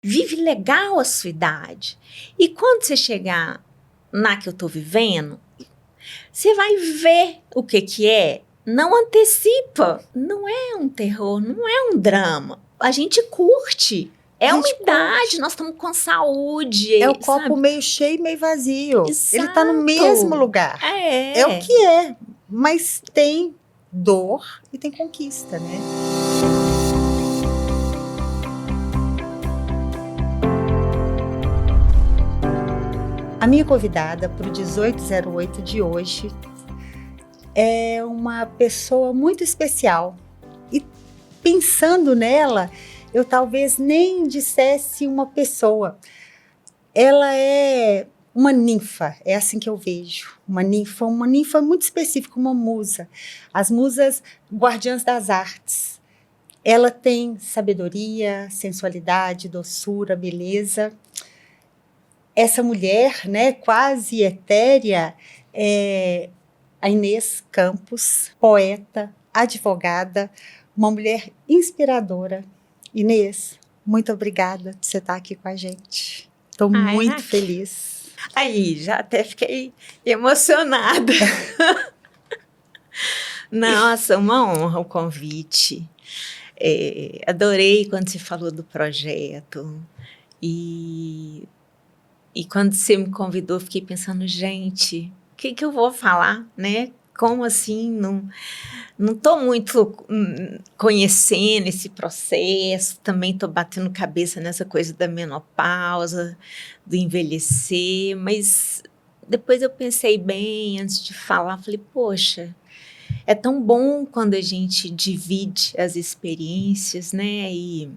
vive legal a sua idade. E quando você chegar na que eu tô vivendo, você vai ver o que que é. Não antecipa. Não é um terror, não é um drama. A gente curte. É uma idade, nós estamos com saúde. É o copo sabe? meio cheio e meio vazio. Exato. Ele está no mesmo lugar. É o que é. Mas tem dor e tem conquista, né? A minha convidada para o 1808 de hoje é uma pessoa muito especial. E pensando nela, eu talvez nem dissesse uma pessoa. Ela é uma ninfa, é assim que eu vejo. Uma ninfa muito específica, uma musa. As musas guardiãs das artes. Ela tem sabedoria, sensualidade, doçura, beleza. Essa mulher, né, quase etérea, é a Inês Campos, poeta, advogada, uma mulher inspiradora. Inês, muito obrigada por você estar aqui com a gente. Estou muito feliz. Aí, já até fiquei emocionada. Nossa, uma honra o convite. Adorei quando você falou do projeto. E quando você me convidou, fiquei pensando, gente, o que eu vou falar, né? Como assim? Não estou muito conhecendo esse processo, também estou batendo cabeça nessa coisa da menopausa, do envelhecer, mas depois eu pensei bem antes de falar, falei, poxa, é tão bom quando a gente divide as experiências, né? E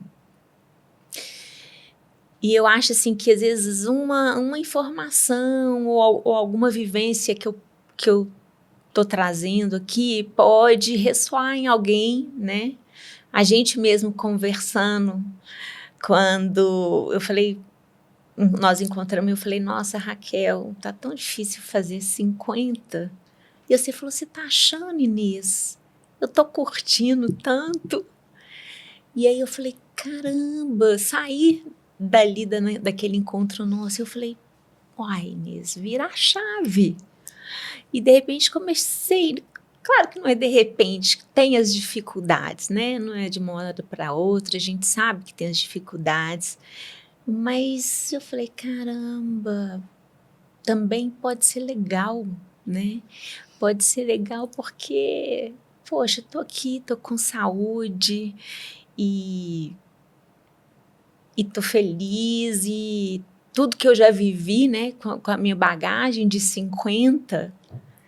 eu acho assim que às vezes uma informação ou alguma vivência que eu tô trazendo aqui pode ressoar em alguém, né? A gente mesmo conversando, quando eu falei, nós encontramos, eu falei, nossa, Raquel, tá tão difícil fazer 50. E você falou, você tá achando, Inês? Eu tô curtindo tanto. E aí eu falei, caramba, sair dali daquele encontro nosso, eu falei, uai, Inês, vira a chave. E de repente comecei, claro que não é de repente, tem as dificuldades, né? Não é de uma hora para outra, a gente sabe que tem as dificuldades, mas eu falei, caramba, também pode ser legal, né? Pode ser legal porque, poxa, tô aqui, tô com saúde e tô feliz e tudo que eu já vivi, né, com a minha bagagem de 50,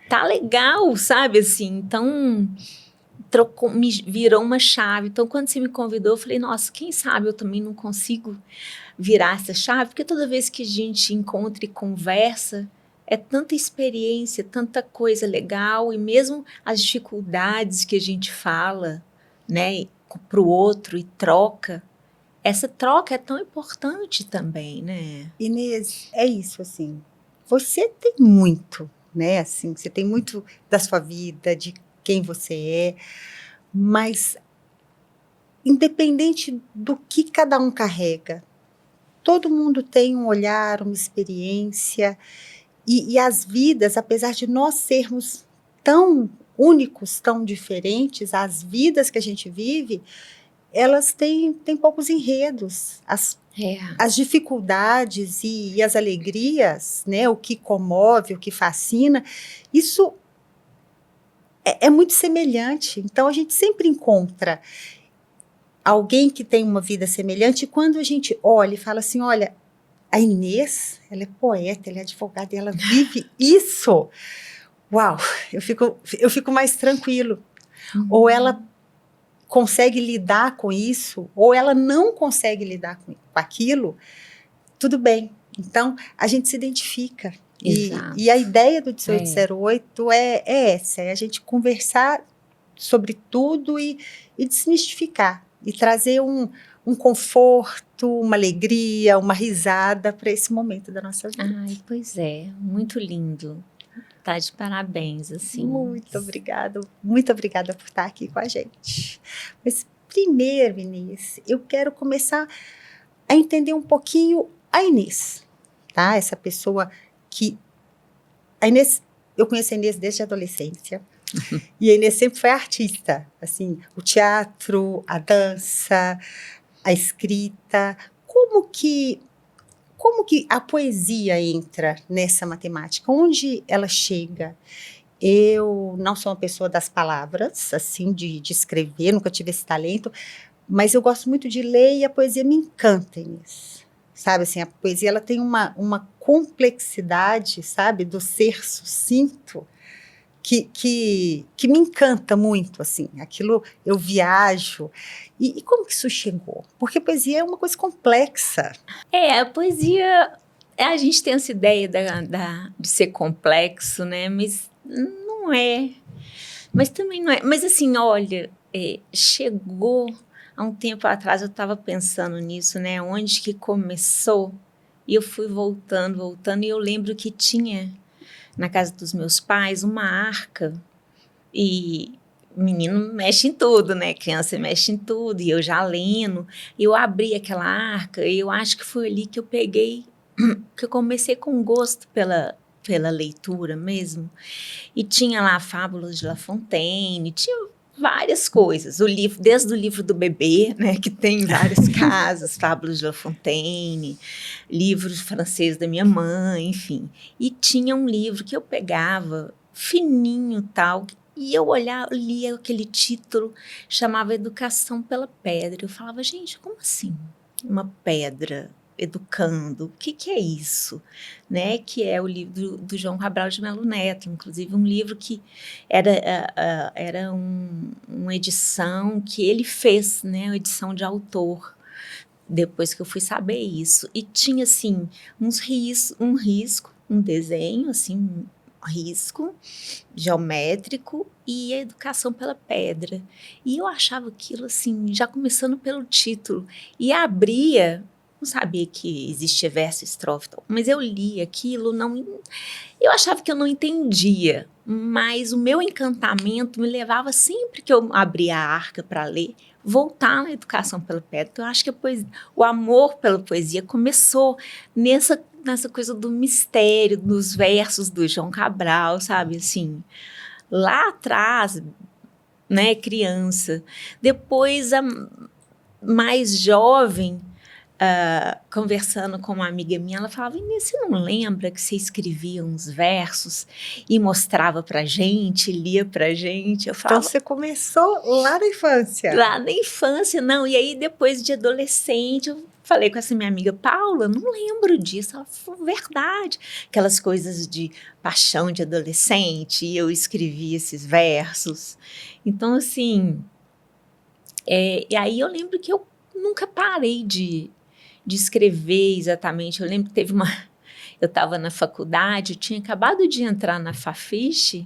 tá legal, sabe, assim, então me virou uma chave. Então, quando você me convidou, eu falei, nossa, quem sabe eu também não consigo virar essa chave, porque toda vez que a gente encontra e conversa, é tanta experiência, tanta coisa legal, e mesmo as dificuldades que a gente fala, né, pro outro e troca, essa troca é tão importante também, né? Inês, é isso, assim. Você tem muito, né? Assim, você tem muito da sua vida, de quem você é, mas independente do que cada um carrega, todo mundo tem um olhar, uma experiência, e as vidas, apesar de nós sermos tão únicos, tão diferentes, as vidas que a gente vive, elas têm poucos enredos. As dificuldades e as alegrias, né, o que comove, o que fascina, isso é muito semelhante. Então, a gente sempre encontra alguém que tem uma vida semelhante, e quando a gente olha e fala assim, olha, a Inês, ela é poeta, ela é advogada, e ela vive isso. Uau, eu fico mais tranquilo. Ou ela consegue lidar com isso, ou ela não consegue lidar com aquilo, tudo bem. Então, a gente se identifica. E a ideia do 1808 é essa, é a gente conversar sobre tudo e desmistificar, e trazer um conforto, uma alegria, uma risada para esse momento da nossa vida. Ai, pois é, muito lindo. Tá de parabéns, assim. Muito obrigada por estar aqui com a gente. Mas primeiro, Inês, eu quero começar a entender um pouquinho a Inês, tá? Essa pessoa que... A Inês, eu conheço a Inês desde a adolescência. E a Inês sempre foi artista, assim, o teatro, a dança, a escrita. Como que a poesia entra nessa matemática? Onde ela chega? Eu não sou uma pessoa das palavras, assim, de escrever, nunca tive esse talento, mas eu gosto muito de ler e a poesia me encanta, Inês. Sabe, assim, a poesia ela tem uma complexidade, sabe, do ser sucinto, que me encanta muito, assim, aquilo eu viajo. E como que isso chegou? Porque a poesia é uma coisa complexa. A poesia, a gente tem essa ideia de ser complexo, né? Mas não é. Mas também não é. Mas assim, olha, chegou há um tempo atrás, eu estava pensando nisso, né? Onde que começou? E eu fui voltando, e eu lembro que tinha na casa dos meus pais uma arca, e menino mexe em tudo, né? Criança mexe em tudo, e eu já lendo, eu abri aquela arca, e eu acho que foi ali que eu peguei, que eu comecei com gosto pela leitura mesmo, e tinha lá Fábulas de La Fontaine, tinha várias coisas, desde o livro do bebê, né, que tem vários casos, Fábulas de La Fontaine, livros francês da minha mãe, enfim. E tinha um livro que eu pegava, fininho tal, e eu olhava, lia aquele título, chamava Educação pela Pedra. Eu falava, gente, como assim? Uma pedra educando, o que é isso? Né? Que é o livro do João Cabral de Melo Neto, inclusive um livro que era uma edição que ele fez, né? Uma edição de autor, depois que eu fui saber isso. E tinha, assim, um risco, um desenho, assim, risco geométrico e a educação pela pedra. E eu achava aquilo, assim, já começando pelo título. E abria, não sabia que existia verso, estrofe, mas eu li aquilo, eu achava que eu não entendia, mas o meu encantamento me levava sempre que eu abria a arca para ler, voltar na educação pela pedra. Então, eu acho que o amor pela poesia começou nessa coisa do mistério, dos versos do João Cabral, sabe, assim, lá atrás, né, criança. Depois, mais jovem, conversando com uma amiga minha, ela falava, Inês, você não lembra que você escrevia uns versos e mostrava pra gente, lia pra gente? Eu falava, Então você começou lá na infância. Lá na infância, não. E aí, depois de adolescente, eu falei com essa minha amiga, Paula, não lembro disso. Ela falou, verdade. Aquelas coisas de paixão de adolescente, e eu escrevi esses versos. Então, assim, e aí eu lembro que eu nunca parei de escrever exatamente. Eu lembro que eu estava na faculdade, eu tinha acabado de entrar na Fafiche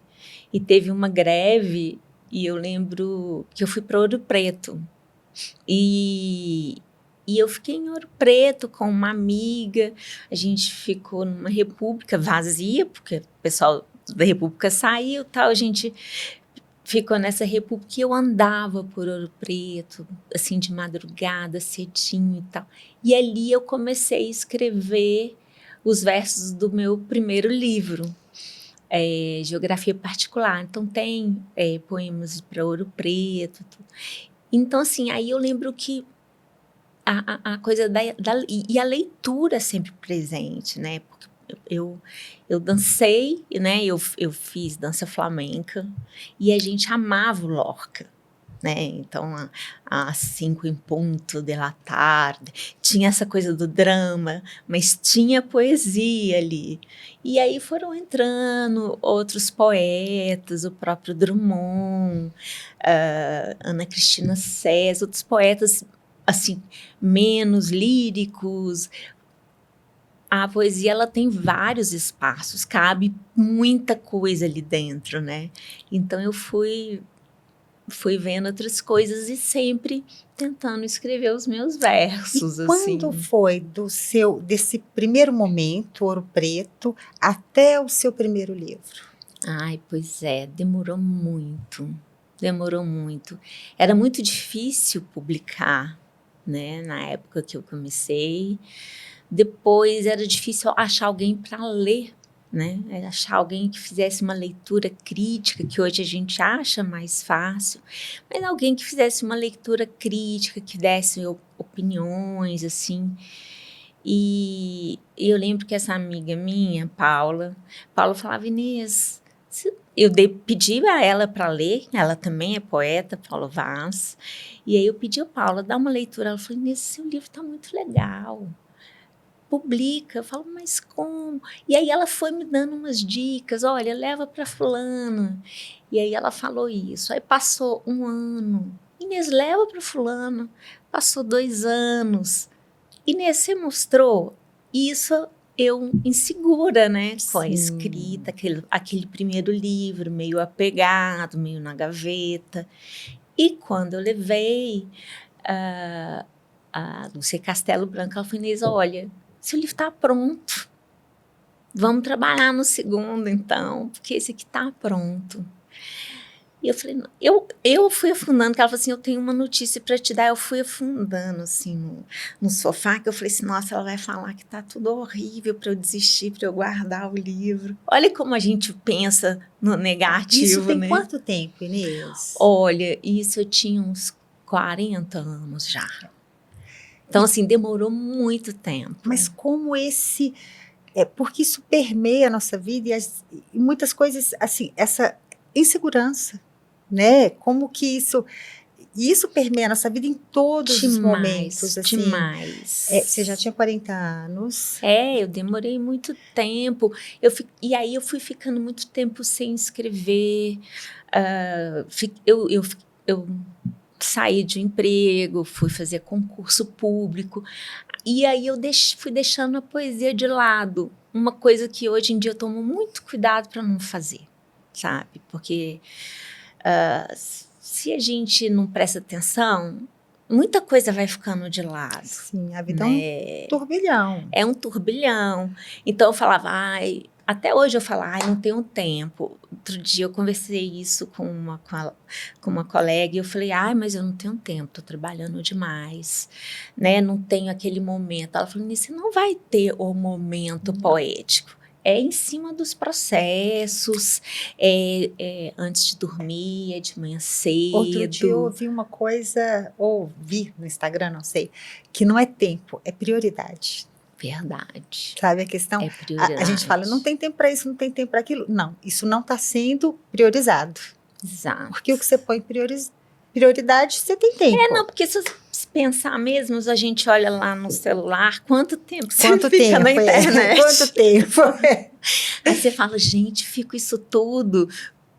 e teve uma greve, e eu lembro que eu fui para Ouro Preto. E eu fiquei em Ouro Preto com uma amiga, a gente ficou numa república vazia, porque o pessoal da república saiu, tal, a gente ficou nessa república e eu andava por Ouro Preto, assim, de madrugada, cedinho e tal. E ali eu comecei a escrever os versos do meu primeiro livro, Geografia Particular. Então, tem poemas para Ouro Preto. Tudo. Então, assim, aí eu lembro que a coisa e a leitura sempre presente, né? Porque eu dancei, né? Eu fiz dança flamenca e a gente amava o Lorca, né? Então, às 5 em ponto da tarde, tinha essa coisa do drama, mas tinha poesia ali. E aí foram entrando outros poetas, o próprio Drummond, Ana Cristina Cés, outros poetas, assim, menos líricos. A poesia, ela tem vários espaços, cabe muita coisa ali dentro, né? Então, eu fui vendo outras coisas e sempre tentando escrever os meus versos, E quando assim. foi desse primeiro momento, Ouro Preto, até o seu primeiro livro? Ai, pois é, demorou muito. Era muito difícil publicar, né? Na época que eu comecei. Depois era difícil achar alguém para ler, né? Era achar alguém que fizesse uma leitura crítica, que hoje a gente acha mais fácil, mas alguém que fizesse uma leitura crítica, que desse opiniões, assim. E eu lembro que essa amiga minha, Paula falava, Inês, pedi a ela para ler, ela também é poeta, Paula Vaz, e aí eu pedi a Paula, dá uma leitura, ela falou, Inês, seu livro está muito legal, publica. Eu falo, mas como? E aí ela foi me dando umas dicas, olha, leva para fulano. E aí ela falou isso. Aí passou 1 ano. Inês, leva para fulano. Passou 2 anos. Inês, você mostrou? Isso eu insegura, né? Com a escrita, aquele primeiro livro, meio apegado, meio na gaveta. E quando eu levei a Lúcia Castelo Branco, ela falou, Inês, olha, seu livro está pronto. Vamos trabalhar no segundo, então, porque esse aqui está pronto. E eu falei, eu fui afundando, que ela falou assim, eu tenho uma notícia para te dar. Eu fui afundando, assim, no sofá, que eu falei assim, nossa, ela vai falar que tá tudo horrível para eu desistir, para eu guardar o livro. Olha como a gente pensa no negativo, isso tem né? quanto tempo, Inês? Olha, isso eu tinha uns 40 anos já. Então, assim, demorou muito tempo. Mas como esse... porque isso permeia a nossa vida e muitas coisas, assim, essa insegurança, né? Como que isso permeia a nossa vida em todos os momentos, assim. Demais. Você já tinha 40 anos. Eu demorei muito tempo. E aí eu fui ficando muito tempo sem escrever. Eu saí de um emprego, fui fazer concurso público. E aí eu fui deixando a poesia de lado. Uma coisa que hoje em dia eu tomo muito cuidado para não fazer, sabe? Porque se a gente não presta atenção, muita coisa vai ficando de lado. Sim, a vida é um turbilhão. É um turbilhão. Então eu falava, até hoje eu falo, não tenho tempo. Outro dia eu conversei isso com uma colega e eu falei, mas eu não tenho tempo, estou trabalhando demais, né? Não tenho aquele momento. Ela falou, você não vai ter o momento poético. É em cima dos processos, antes de dormir, de manhã cedo. Outro dia eu ouvi uma coisa, ou vi no Instagram, não sei, que não é tempo, é prioridade. Verdade. Sabe a questão? É prioridade. A gente fala, não tem tempo para isso, não tem tempo para aquilo. Não, isso não está sendo priorizado. Exato. Porque o que você põe prioridade, você tem tempo. Não, porque se pensar mesmo, a gente olha lá no celular, quanto tempo você fica na internet? Quanto tempo? Aí você fala, gente, fico isso tudo,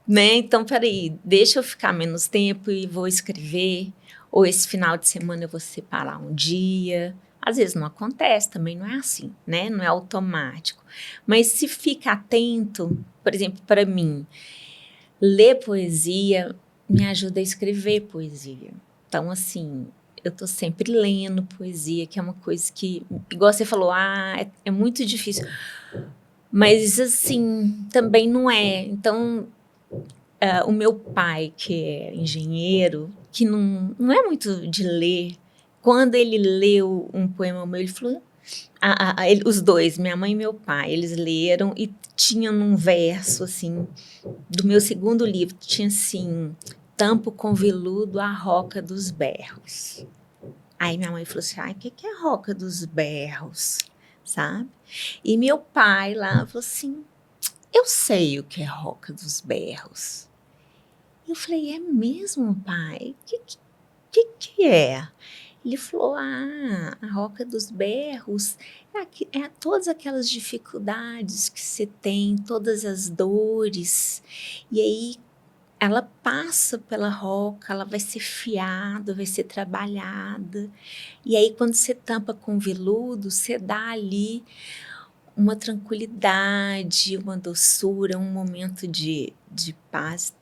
né? Então, peraí, deixa eu ficar menos tempo e vou escrever. Ou esse final de semana eu vou separar um dia. Às vezes não acontece, também não é assim, né? Não é automático. Mas se fica atento, por exemplo, para mim, ler poesia me ajuda a escrever poesia. Então, assim, eu estou sempre lendo poesia, que é uma coisa que, igual você falou, é muito difícil. Mas, assim, também não é. Então, o meu pai, que é engenheiro, que não é muito de ler, quando ele leu um poema meu, ele falou... os dois, minha mãe e meu pai, eles leram e tinham um verso, assim, do meu segundo livro, tinha assim... Tampo com veludo a Roca dos Berros. Aí minha mãe falou assim, o que é Roca dos Berros? Sabe? E meu pai lá falou assim, eu sei o que é Roca dos Berros. Eu falei, é mesmo, pai? Que é? Ele falou, a Roca dos Berros é todas aquelas dificuldades que você tem, todas as dores. E aí, ela passa pela roca, ela vai ser fiada, vai ser trabalhada. E aí, quando você tampa com veludo, você dá ali uma tranquilidade, uma doçura, um momento de paz.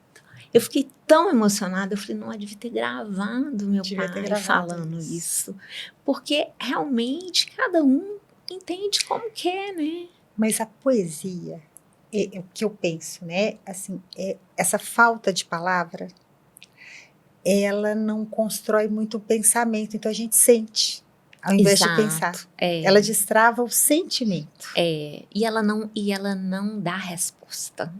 Eu fiquei tão emocionada, eu falei, não, eu devia ter gravado meu pai falando isso. Porque realmente cada um entende como quer, né? Mas a poesia... o que eu penso, né? Assim, essa falta de palavra, ela não constrói muito o pensamento, então a gente sente, ao invés de pensar. Exato. É, Ela destrava o sentimento. e ela não dá resposta,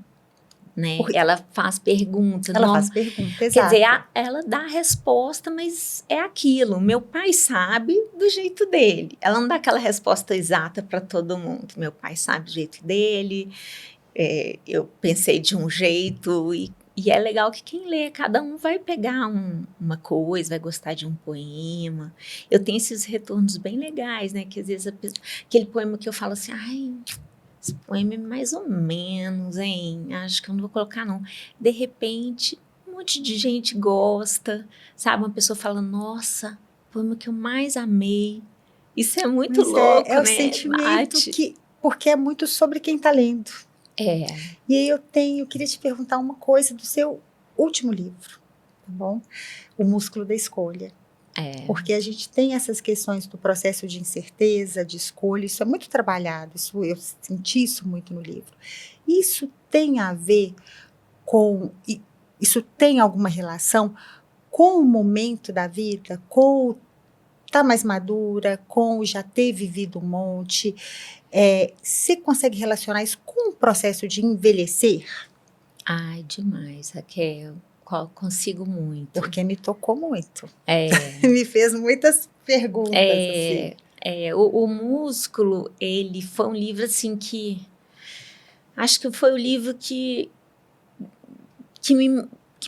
né? Porque Ela faz pergunta. ela faz pergunta, Quer dizer, exato. ela dá a resposta, mas é aquilo. Meu pai sabe do jeito dele. Ela não dá aquela resposta exata para todo mundo. Meu pai sabe do jeito dele. Eu pensei de um jeito e é legal que quem lê, cada um vai pegar uma coisa, vai gostar de um poema. Eu tenho esses retornos bem legais, né? Que às vezes aquele poema que eu falo assim, ai, esse poema é mais ou menos, hein? Acho que eu não vou colocar, não. De repente, um monte de gente gosta, sabe? Uma pessoa fala, nossa, o poema que eu mais amei. Isso é muito Mas louco, é o né? sentimento Bate. porque é muito sobre quem está lendo. É. E aí eu queria te perguntar uma coisa do seu último livro, tá bom? O Músculo da Escolha. Porque a gente tem essas questões do processo de incerteza, de escolha, isso é muito trabalhado, eu senti isso muito no livro. Isso tem a ver isso tem alguma relação com o momento da vida, com o estar mais madura, com o já ter vivido um monte? Você consegue relacionar isso com o processo de envelhecer? Ai, demais, Raquel. Consigo muito. Porque me tocou muito. É, Me fez muitas perguntas, assim. o Músculo, ele foi um livro, assim, que... Acho que foi o livro que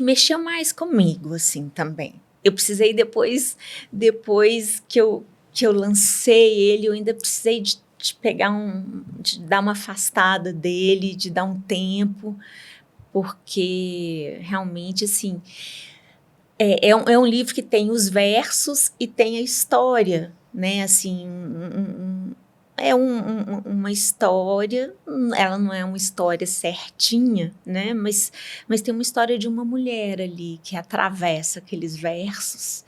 mexeu mais comigo, assim, também. Eu precisei, depois que eu lancei ele, eu ainda precisei de de dar uma afastada dele, de dar um tempo, porque realmente, assim, é um livro que tem os versos e tem a história, né? Assim, uma história, ela não é uma história certinha, né? Mas tem uma história de uma mulher ali que atravessa aqueles versos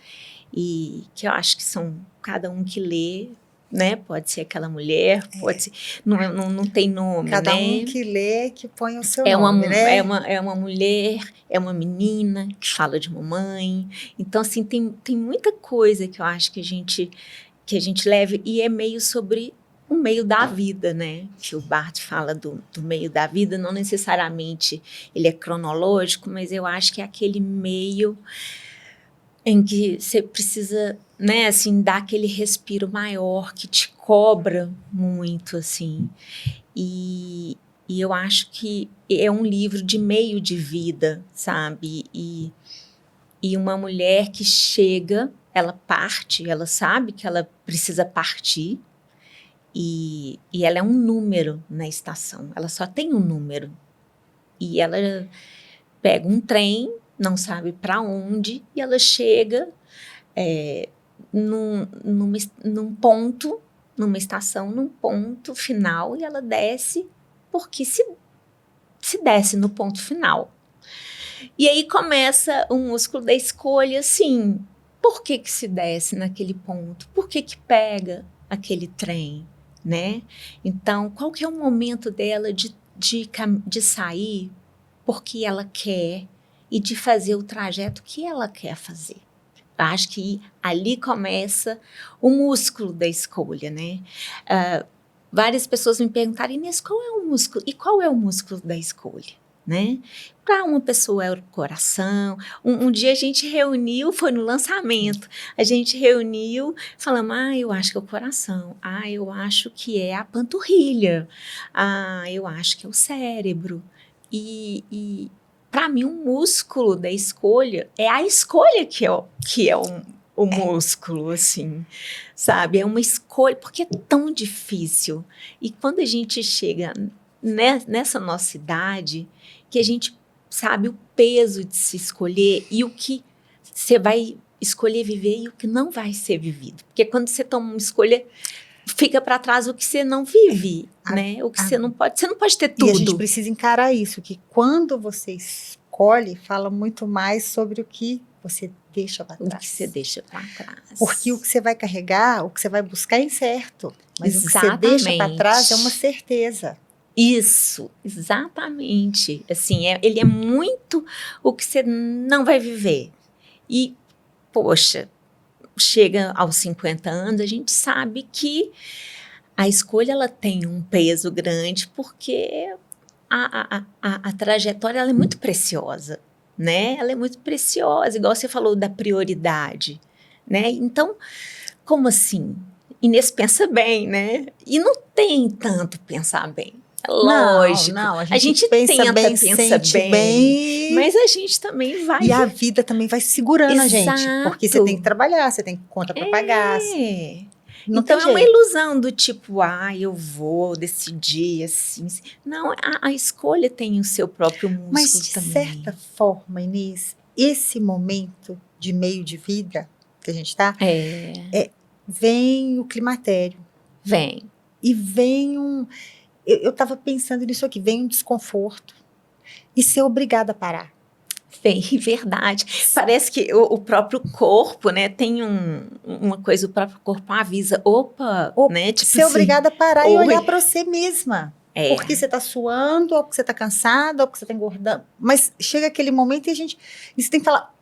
e que eu acho que são cada um que lê, né? Pode ser aquela mulher, pode ser, não tem nome, Cada né? um que lê, que põe o seu nome, né? É uma mulher, é uma menina que fala de mamãe. Então, assim, tem muita coisa que eu acho que a gente leva, e é meio sobre o meio da vida, né? Que o Barthes fala do meio da vida, não necessariamente ele é cronológico, mas eu acho que é aquele meio em que você precisa, né, assim, dar aquele respiro maior que te cobra muito, assim. E eu acho que é um livro de meio de vida, sabe? E uma mulher que chega, ela parte, ela sabe que ela precisa partir, e ela é um número na estação, ela só tem um número. E ela pega um trem, não sabe para onde, e ela chega num ponto, numa estação, num ponto final, e ela desce, porque se desce no ponto final. E aí começa o músculo da escolha, assim, por que se desce naquele ponto? Por que pega aquele trem, né? Então, qual que é o momento dela de sair porque ela quer e de fazer o trajeto que ela quer fazer? Eu acho que ali começa o músculo da escolha, né? Várias pessoas me perguntaram, Inês, qual é o músculo? E qual é o músculo da escolha? Né? Para uma pessoa é o coração. Um dia a gente reuniu, foi no lançamento, a gente reuniu, falamos, eu acho que é o coração, eu acho que é a panturrilha, eu acho que é o cérebro. E para mim, o músculo da escolha é a escolha que é o músculo, assim, sabe? É uma escolha, porque é tão difícil. E quando a gente chega nessa nossa idade, que a gente sabe o peso de se escolher e o que você vai escolher viver e o que não vai ser vivido. Porque quando você toma uma escolha, fica para trás o que você não vive, né? O que você não pode ter tudo. E a gente precisa encarar isso, que quando você escolhe, fala muito mais sobre o que você deixa para trás. O que você deixa para trás. Porque o que você vai carregar, o que você vai buscar é incerto. Mas Exatamente. O que você deixa para trás é uma certeza. Isso, exatamente. Assim, ele é muito o que você não vai viver. E, poxa, chega aos 50 anos, a gente sabe que a escolha ela tem um peso grande, porque a trajetória ela é muito preciosa, né? Ela é muito preciosa, igual você falou da prioridade, né? Então, como assim? Inês pensa bem, né? E não tem tanto pensar bem. É Não, lógico, não, a a gente gente pensa tenta bem, pensar sente bem, bem, mas a gente também vai e a vida também vai segurando a gente, porque você tem que exato. trabalhar, você tem conta para pagar, É. não Então tem é uma jeito. ilusão do tipo, eu vou decidir assim. Não, a escolha tem o seu próprio Mas músculo de também. certa forma, Inês, esse momento de meio de vida que a gente está, É, vem o climatério vem, e vem um. Eu estava pensando nisso aqui, vem um desconforto e ser obrigada a parar. vem, verdade. Parece que o próprio corpo, né, tem uma coisa, o próprio corpo avisa, opa, Ou né, tipo ser assim, obrigada a parar e olhar oi. para você mesma. Porque É, você está suando, ou porque você está cansada, ou porque você está engordando. Mas chega aquele momento e você tem que falar,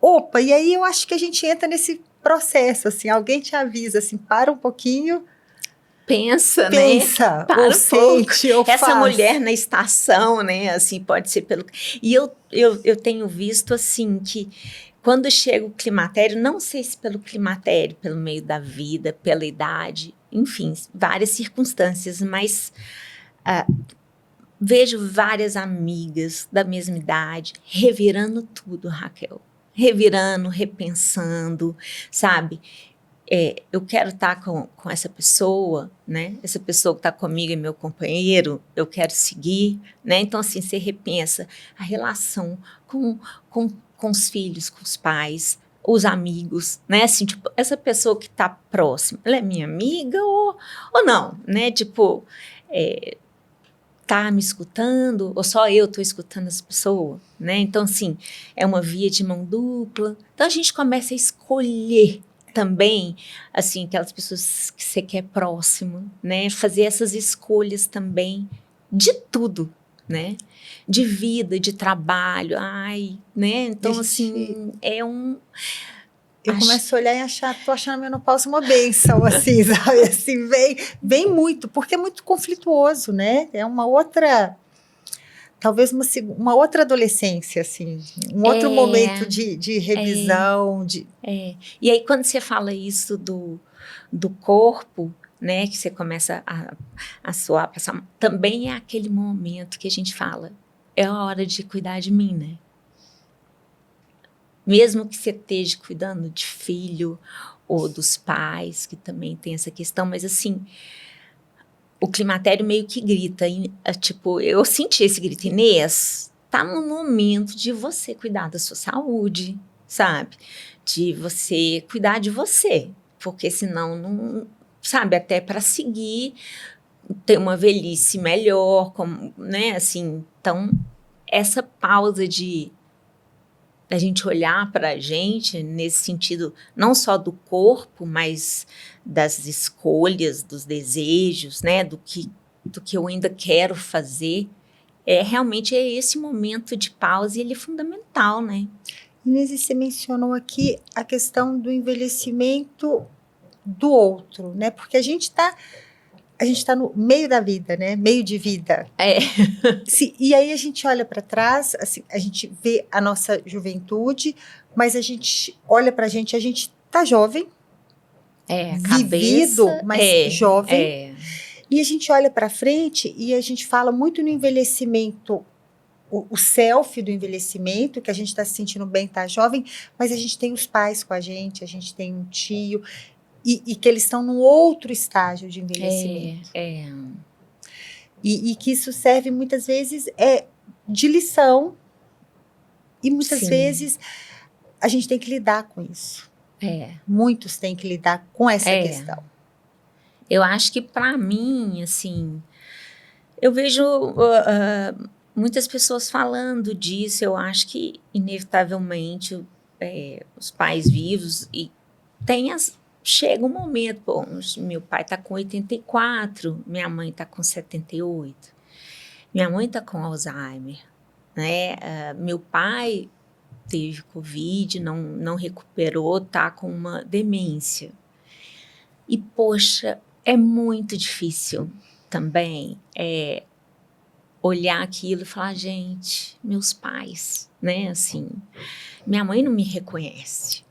opa, e aí eu acho que a gente entra nesse processo, assim, alguém te avisa, assim, para um pouquinho, pensa, né? pensa, ou Para um pouco. sente, ou Essa mulher faz. na estação, né? Assim, pode ser pelo. E eu tenho visto, assim, que quando chega o climatério, não sei se pelo climatério, pelo meio da vida, pela idade, enfim, várias circunstâncias, mas vejo várias amigas da mesma idade revirando tudo, Raquel. Revirando, repensando, sabe? Eu quero estar com essa pessoa, né? Essa pessoa que está comigo é meu companheiro, eu quero seguir, né? Então, assim, você repensa a relação com os filhos, com os pais, os amigos, né? Assim, tipo, essa pessoa que está próxima, ela é minha amiga ou não, né? Tipo, tá me escutando ou só eu estou escutando essa pessoa, né? Então, assim, é uma via de mão dupla. Então, a gente começa a escolher também, assim, aquelas pessoas que você quer próximo, né? Fazer essas escolhas também de tudo, né? De vida, de trabalho, né? E a Então, gente, assim, eu acho, começo a olhar e achar, tô achando a menopausa uma bênção, assim, sabe? Assim, vem muito, porque é muito conflituoso, né? É uma outra, talvez uma outra adolescência, assim, um outro momento é, de é, revisão, de. E aí, quando você fala isso do corpo, né, que você começa a suar, passar, também é aquele momento que a gente fala, é a hora de cuidar de mim, né? Mesmo que você esteja cuidando de filho ou dos pais, que também tem essa questão, mas assim, o climatério meio que grita, tipo, eu senti esse grito, Inês, tá no momento de você cuidar da sua saúde, sabe? De você cuidar de você, porque senão não, sabe, até para seguir, ter uma velhice melhor, como, né, assim, então essa pausa de a gente olhar para a gente nesse sentido, não só do corpo, mas das escolhas, dos desejos, né, do que eu ainda quero fazer, realmente é esse momento de pausa e ele é fundamental, né? Inês, e você mencionou aqui a questão do envelhecimento do outro, né? Porque a gente tá no meio da vida, né? Meio de vida. É, E aí a gente olha para trás, assim, a gente vê a nossa juventude, mas a gente olha para a gente tá jovem, a vivido, cabeça, mas jovem, é, e a gente olha para frente e a gente fala muito no envelhecimento, o self do envelhecimento, que a gente está se sentindo bem, tá jovem, mas a gente tem os pais com a gente tem um tio, e que eles estão num outro estágio de envelhecimento. é, E que isso serve muitas vezes de lição, e muitas sim, vezes a gente tem que lidar com isso. é, Muitos têm que lidar com essa é. questão. Eu acho que para mim, assim, eu vejo muitas pessoas falando disso. Eu acho que, inevitavelmente, os pais vivos e chega um momento, bom, meu pai está com 84, minha mãe está com 78, minha mãe está com Alzheimer, né? Meu pai teve Covid, não recuperou, tá com uma demência. E, poxa, é muito difícil também olhar aquilo e falar, gente, meus pais, né, assim, minha mãe não me reconhece,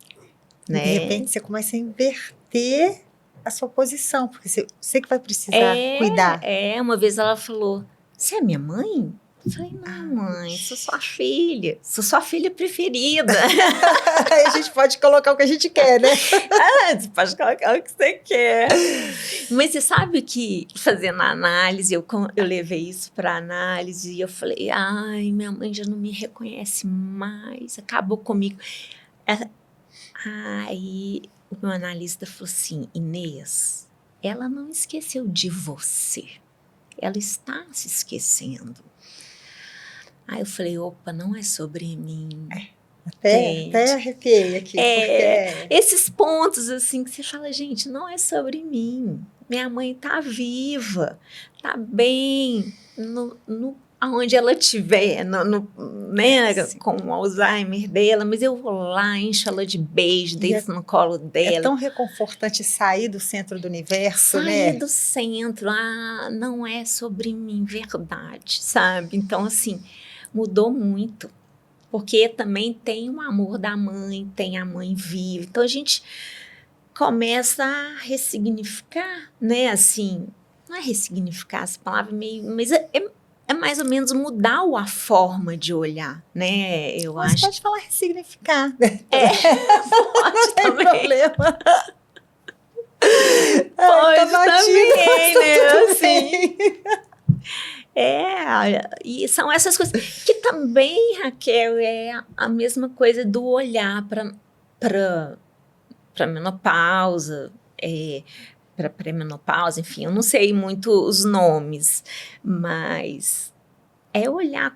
E né? de repente você começa a inverter a sua posição, porque você que vai precisar cuidar. Uma vez ela falou, você é minha mãe? Eu falei, não, mãe, sou sua filha. Sou sua filha preferida. Aí a gente pode colocar o que a gente quer, né? Você pode colocar o que você quer. Mas você sabe que, fazendo a análise, eu levei isso para análise e eu falei, ai, minha mãe já não me reconhece mais, acabou comigo. Aí o meu analista falou assim, Inês, ela não esqueceu de você. Ela está se esquecendo. Aí eu falei, opa, não é sobre mim. Até arrepiei aqui. Porque... Esses pontos assim que você fala, gente, não é sobre mim. Minha mãe tá viva, tá bem, aonde ela estiver, né, com o Alzheimer dela, mas eu vou lá, encho ela de beijo, deito no colo dela. É tão reconfortante sair do centro do universo, né? Sair do centro, não é sobre mim, verdade, sabe? Então, assim, mudou muito. Porque também tem o amor da mãe, tem a mãe viva. Então, a gente começa a ressignificar, né? Assim, não é ressignificar essa palavra meio... Mas é mais ou menos mudar a forma de olhar, né? Eu Mas acho. pode falar ressignificar. Pode não tem também. problema. Pode também, né? Assim. Batido. E são essas coisas que também, Raquel, é a mesma coisa do olhar para menopausa, para pré-menopausa, enfim, eu não sei muito os nomes, mas é olhar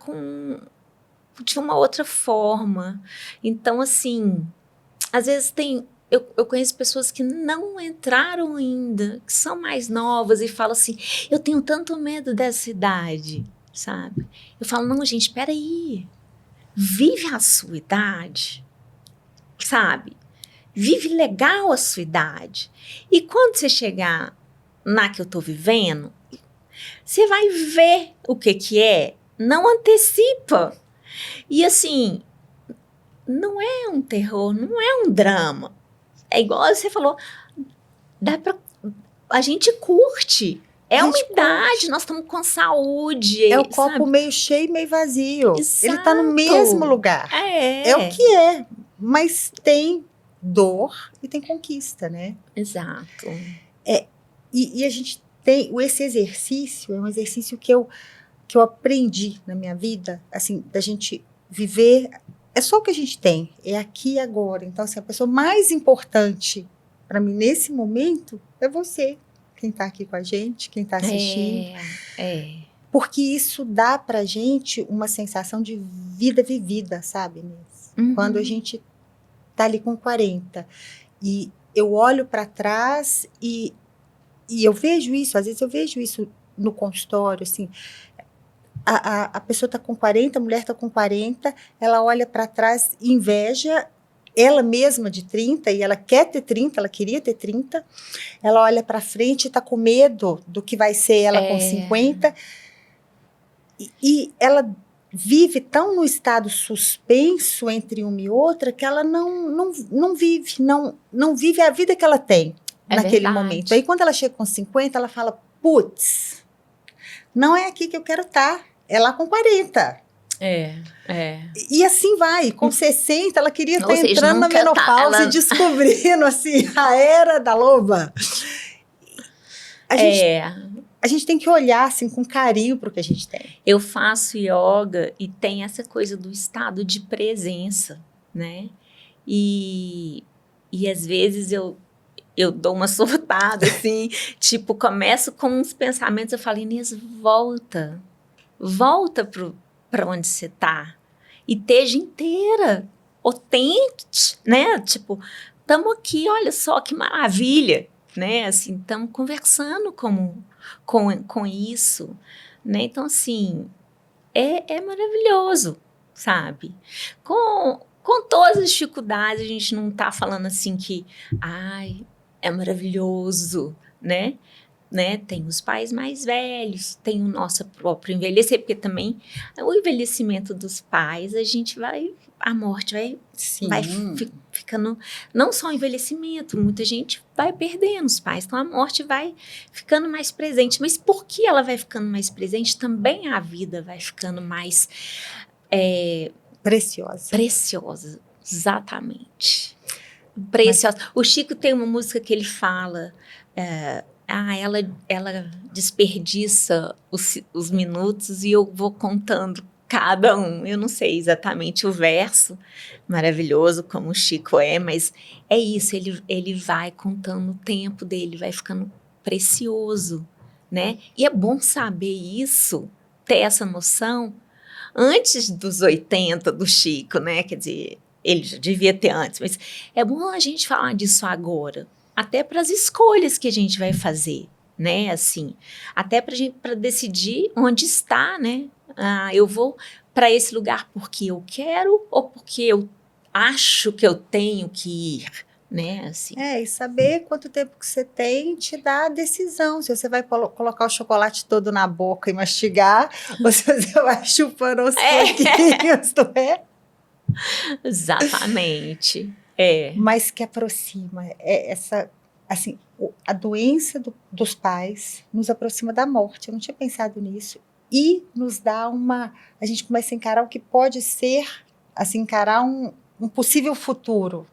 de uma outra forma. Então, assim, às vezes eu conheço pessoas que não entraram ainda, que são mais novas e falam assim, eu tenho tanto medo dessa idade, sabe? Eu falo, não, gente, peraí, vive a sua idade, sabe? Vive legal a sua idade. E quando você chegar na que eu tô vivendo, você vai ver o que é, não antecipa. E assim, não é um terror, não é um drama. É igual você falou, a gente curte. É uma idade, nós estamos com saúde. É o copo meio cheio e meio vazio. Exato. Ele está no mesmo lugar. É o que é, mas tem dor e tem conquista, né? Exato. E a gente tem esse exercício, é um exercício que eu aprendi na minha vida, assim, da gente viver, é só o que a gente tem, é aqui e agora. Então, assim, a pessoa mais importante para mim nesse momento é você, quem está aqui com a gente, quem está assistindo. Porque isso dá pra gente uma sensação de vida vivida, sabe, Inês? Uhum. Quando a gente tá ali com 40 e eu olho para trás e eu vejo isso, às vezes eu vejo isso no consultório, assim, a pessoa tá com 40, a mulher tá com 40, ela olha para trás e inveja ela mesma de 30, e ela quer ter 30, ela queria ter 30, ela olha para frente e tá com medo do que vai ser ela com 50, e ela vive tão no estado suspenso entre uma e outra que ela não vive a vida que ela tem naquele momento. Aí quando ela chega com 50, ela fala, putz, não é aqui que eu quero estar, é lá com 40. E assim vai, com 60 ela queria estar entrando na menopausa e descobrindo assim, a era da loba. A gente tem que olhar assim com carinho para o que a gente tem. Eu faço yoga e tem essa coisa do estado de presença, né? E às vezes eu dou uma surtada, assim, tipo, começo com uns pensamentos, eu falo, Inês, volta para onde você tá e esteja inteira, ou tente, né? Tipo, estamos aqui, olha só que maravilha, né? Assim, estamos conversando com isso, né? Então, assim, é maravilhoso, sabe? Com com todas as dificuldades, a gente não tá falando assim que, ai, é maravilhoso, né? Tem os pais mais velhos, tem o nosso próprio envelhecer, porque também o envelhecimento dos pais, a morte vai ficando, não só o envelhecimento, muita gente vai perdendo os pais, então a morte vai ficando mais presente. Mas por que ela vai ficando mais presente? Também a vida vai ficando mais preciosa, exatamente. Preciosa. O Chico tem uma música que ele fala, ela desperdiça os minutos e eu vou contando cada um. Eu não sei exatamente o verso, maravilhoso como o Chico mas é isso, ele vai contando o tempo dele, vai ficando precioso, né? E é bom saber isso, ter essa noção, antes dos 80 do Chico, né? Quer dizer, ele já devia ter antes, mas é bom a gente falar disso agora, até para as escolhas que a gente vai fazer, né? Assim, até para decidir onde está, né? Eu vou para esse lugar porque eu quero ou porque eu acho que eu tenho que ir, né? Assim. E saber quanto tempo que você tem te dá a decisão, se você vai colocar o chocolate todo na boca e mastigar, ou se você vai chupando aos pouquinhos, não é? Exatamente. Mas que aproxima, essa, assim, a doença dos pais nos aproxima da morte. Eu não tinha pensado nisso. E nos dá a gente começa a encarar o que pode ser, assim, encarar um possível futuro.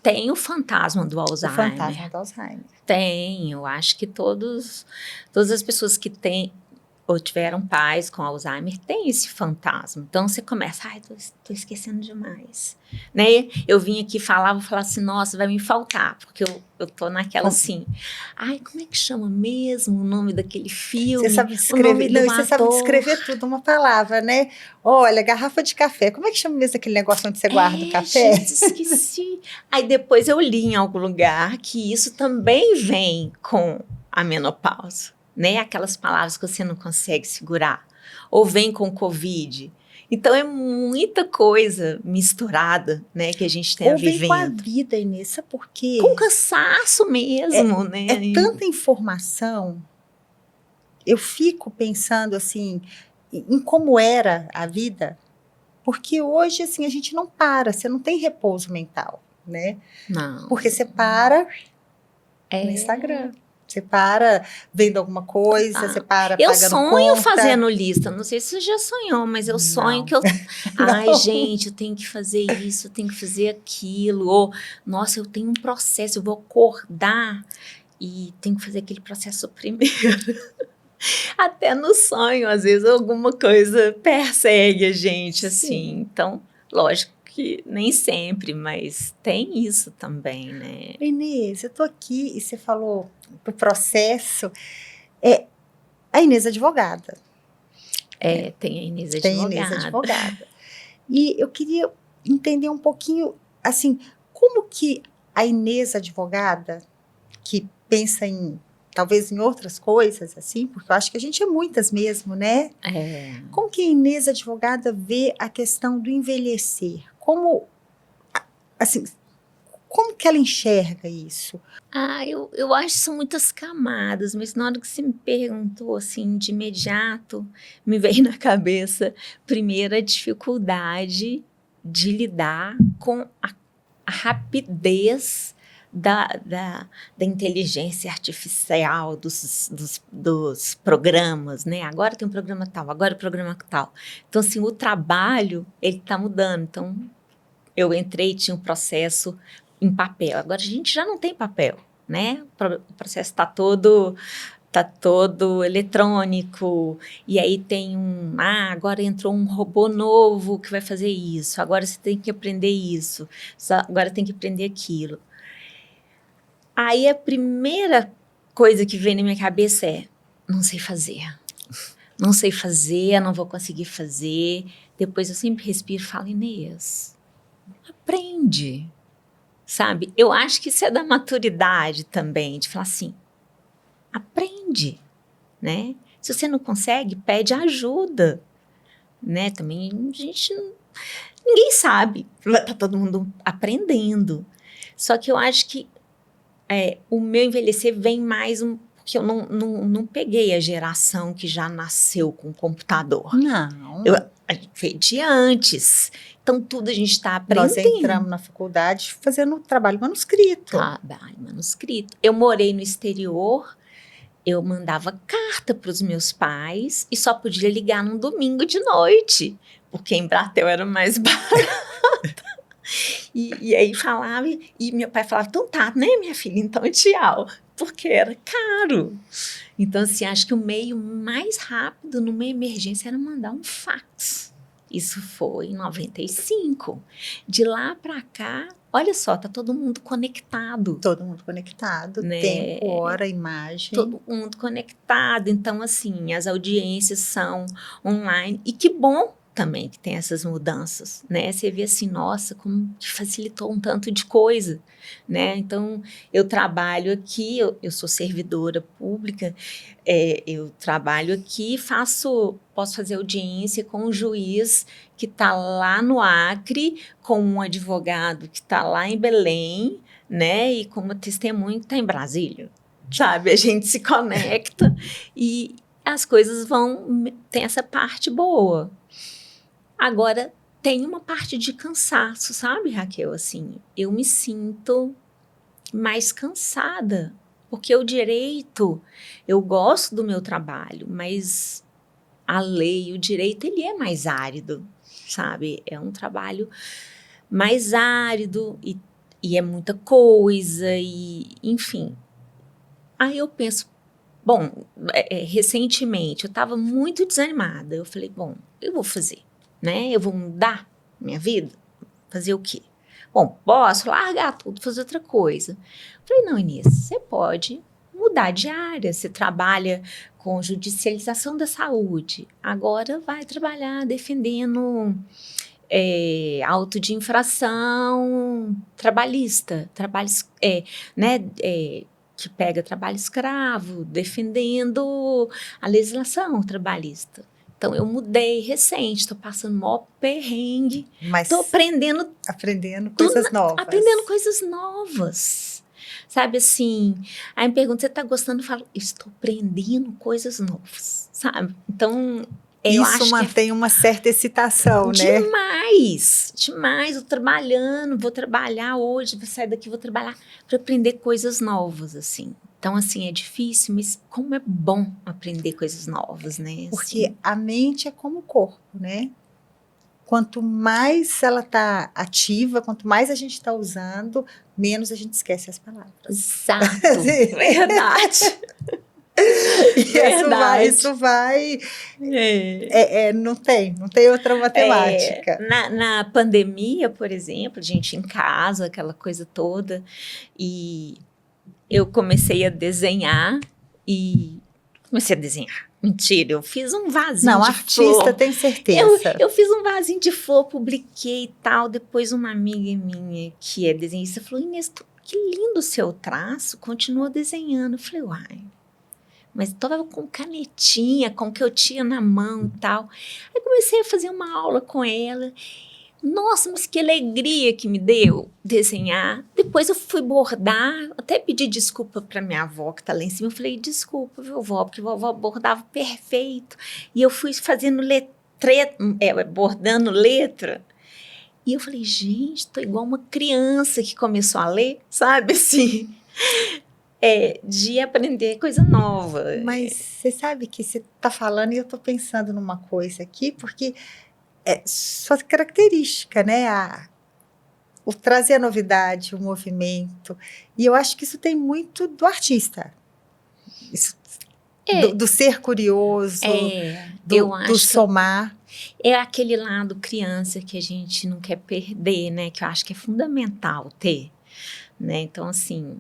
Tem o fantasma do Alzheimer. O fantasma do Alzheimer. Tem, eu acho que todas as pessoas que têm ou tiveram pais com Alzheimer têm esse fantasma. Então você começa, tô esquecendo demais, né? Eu vim aqui falar assim, nossa, vai me faltar, porque eu tô naquela assim, como é que chama mesmo o nome daquele filme? Você sabe descrever, você sabe descrever tudo, uma palavra, né? Olha, garrafa de café, como é que chama mesmo aquele negócio onde você guarda o café? Gente, esqueci. Aí depois eu li em algum lugar que isso também vem com a menopausa, né? Aquelas palavras que você não consegue segurar, ou vem com Covid. Então é muita coisa misturada, né, que a gente tem vivendo. Ou vem com a vida, Inês, sabe por quê? Com cansaço mesmo, né? É tanta informação. Eu fico pensando assim em como era a vida, porque hoje assim a gente não para, você não tem repouso mental, né? Não. Porque você para no Instagram. Você para vendo alguma coisa, você para pagando conta. Eu sonho fazendo lista, não sei se você já sonhou, mas eu sonho que eu... gente, eu tenho que fazer isso, eu tenho que fazer aquilo. Ou, nossa, eu tenho um processo, eu vou acordar e tenho que fazer aquele processo primeiro. Até no sonho, às vezes, alguma coisa persegue a gente, assim. Então, lógico que nem sempre, mas tem isso também, né? Inês, eu tô aqui e você falou do processo. A Inês é advogada. Tem a Inês advogada. Tem a Inês advogada. E eu queria entender um pouquinho, assim, como que a Inês advogada, que pensa talvez em outras coisas, assim, porque eu acho que a gente é muitas mesmo, né? Como que a Inês advogada vê a questão do envelhecer? Como que ela enxerga isso? Eu acho que são muitas camadas, mas na hora que você me perguntou, assim, de imediato, me veio na cabeça, primeiro, a dificuldade de lidar com a rapidez da inteligência artificial, dos programas, né? Agora tem um programa tal, agora o programa tal. Então, assim, o trabalho, ele está mudando. Então, eu entrei e tinha um processo em papel. Agora a gente já não tem papel, né? O processo está todo eletrônico, e aí tem agora entrou um robô novo que vai fazer isso, agora você tem que aprender isso, agora tem que aprender aquilo. Aí a primeira coisa que vem na minha cabeça não sei fazer, não vou conseguir fazer. Depois eu sempre respiro e falo, Inês, aprende, sabe? Eu acho que isso é da maturidade também, de falar assim, aprende, né? Se você não consegue, pede ajuda, né? Também a gente Ninguém sabe, tá todo mundo aprendendo. Só que eu acho que o meu envelhecer vem mais porque eu não peguei a geração que já nasceu com computador. Não. A gente veio de antes. Então, tudo a gente está aprendendo. Nós entramos na faculdade fazendo trabalho manuscrito. Trabalho manuscrito. Eu morei no exterior, eu mandava carta para os meus pais e só podia ligar num domingo de noite, porque em Brasil era mais barato. E aí falava, e meu pai falava, então tá, né, minha filha, então tchau, porque era caro. Então, assim, acho que o meio mais rápido numa emergência era mandar um fax. Isso foi em 95. De lá para cá, olha só, tá todo mundo conectado. Todo mundo conectado, né? Tempo, hora, imagem. Todo mundo conectado. Então, assim, as audiências são online. E que bom também que tem essas mudanças, né? Você vê assim, nossa, como que facilitou um tanto de coisa, né? Então, eu trabalho aqui, eu sou servidora pública, eu trabalho aqui, posso fazer audiência com um juiz que está lá no Acre, com um advogado que está lá em Belém, né? E com uma testemunha que está em Brasília, sabe? A gente se conecta e as coisas tem essa parte boa. Agora, tem uma parte de cansaço, sabe, Raquel? Assim, eu me sinto mais cansada, porque o direito, eu gosto do meu trabalho, mas a lei, o direito, ele é mais árido, sabe? É um trabalho mais árido e é muita coisa, e enfim. Aí eu penso, bom, recentemente eu estava muito desanimada, eu falei, bom, eu vou fazer. Né? Eu vou mudar minha vida? Fazer o quê? Bom, posso largar tudo, fazer outra coisa. Falei, não, Inês, você pode mudar de área. Você trabalha com judicialização da saúde. Agora vai trabalhar defendendo auto de infração trabalhista. Né? Que pega trabalho escravo, defendendo a legislação trabalhista. Então, eu mudei recente, estou passando o maior perrengue. Estou aprendendo coisas novas. Aprendendo coisas novas. Sabe assim? Aí me pergunta, você está gostando? Eu falo, estou aprendendo coisas novas, sabe? Então, eu acho isso mantém uma certa excitação, né? Demais, demais. Eu vou trabalhar hoje, vou sair daqui, vou trabalhar para aprender coisas novas, assim. Então, assim, é difícil, mas como é bom aprender coisas novas, né? Porque assim, a mente é como o corpo, né? Quanto mais ela está ativa, quanto mais a gente está usando, menos a gente esquece as palavras. Exato, verdade. Isso vai não tem outra matemática. Na pandemia, por exemplo, gente em casa, aquela coisa toda, e eu comecei a desenhar Mentira, eu fiz um vasinho de flor. Artista, tenho certeza. Eu fiz um vasinho de flor, publiquei e tal. Depois uma amiga minha, que é desenhista, falou, Inês, que lindo o seu traço, continua desenhando. Eu falei, uai, mas estava com canetinha, com o que eu tinha na mão e tal. Aí comecei a fazer uma aula com ela. Nossa, mas que alegria que me deu desenhar. Depois eu fui bordar, até pedi desculpa para minha avó que tá lá em cima. Eu falei, desculpa, vovó, porque vovó bordava perfeito. E eu fui fazendo bordando letra. E eu falei, gente, tô igual uma criança que começou a ler, sabe assim? De aprender coisa nova. Mas você sabe que você tá falando e eu tô pensando numa coisa aqui, porque sua característica, né? O trazer a novidade, o movimento. E eu acho que isso tem muito do artista. Isso, do ser curioso, do somar. É aquele lado criança que a gente não quer perder, né? Que eu acho que é fundamental ter. Né? Então, assim,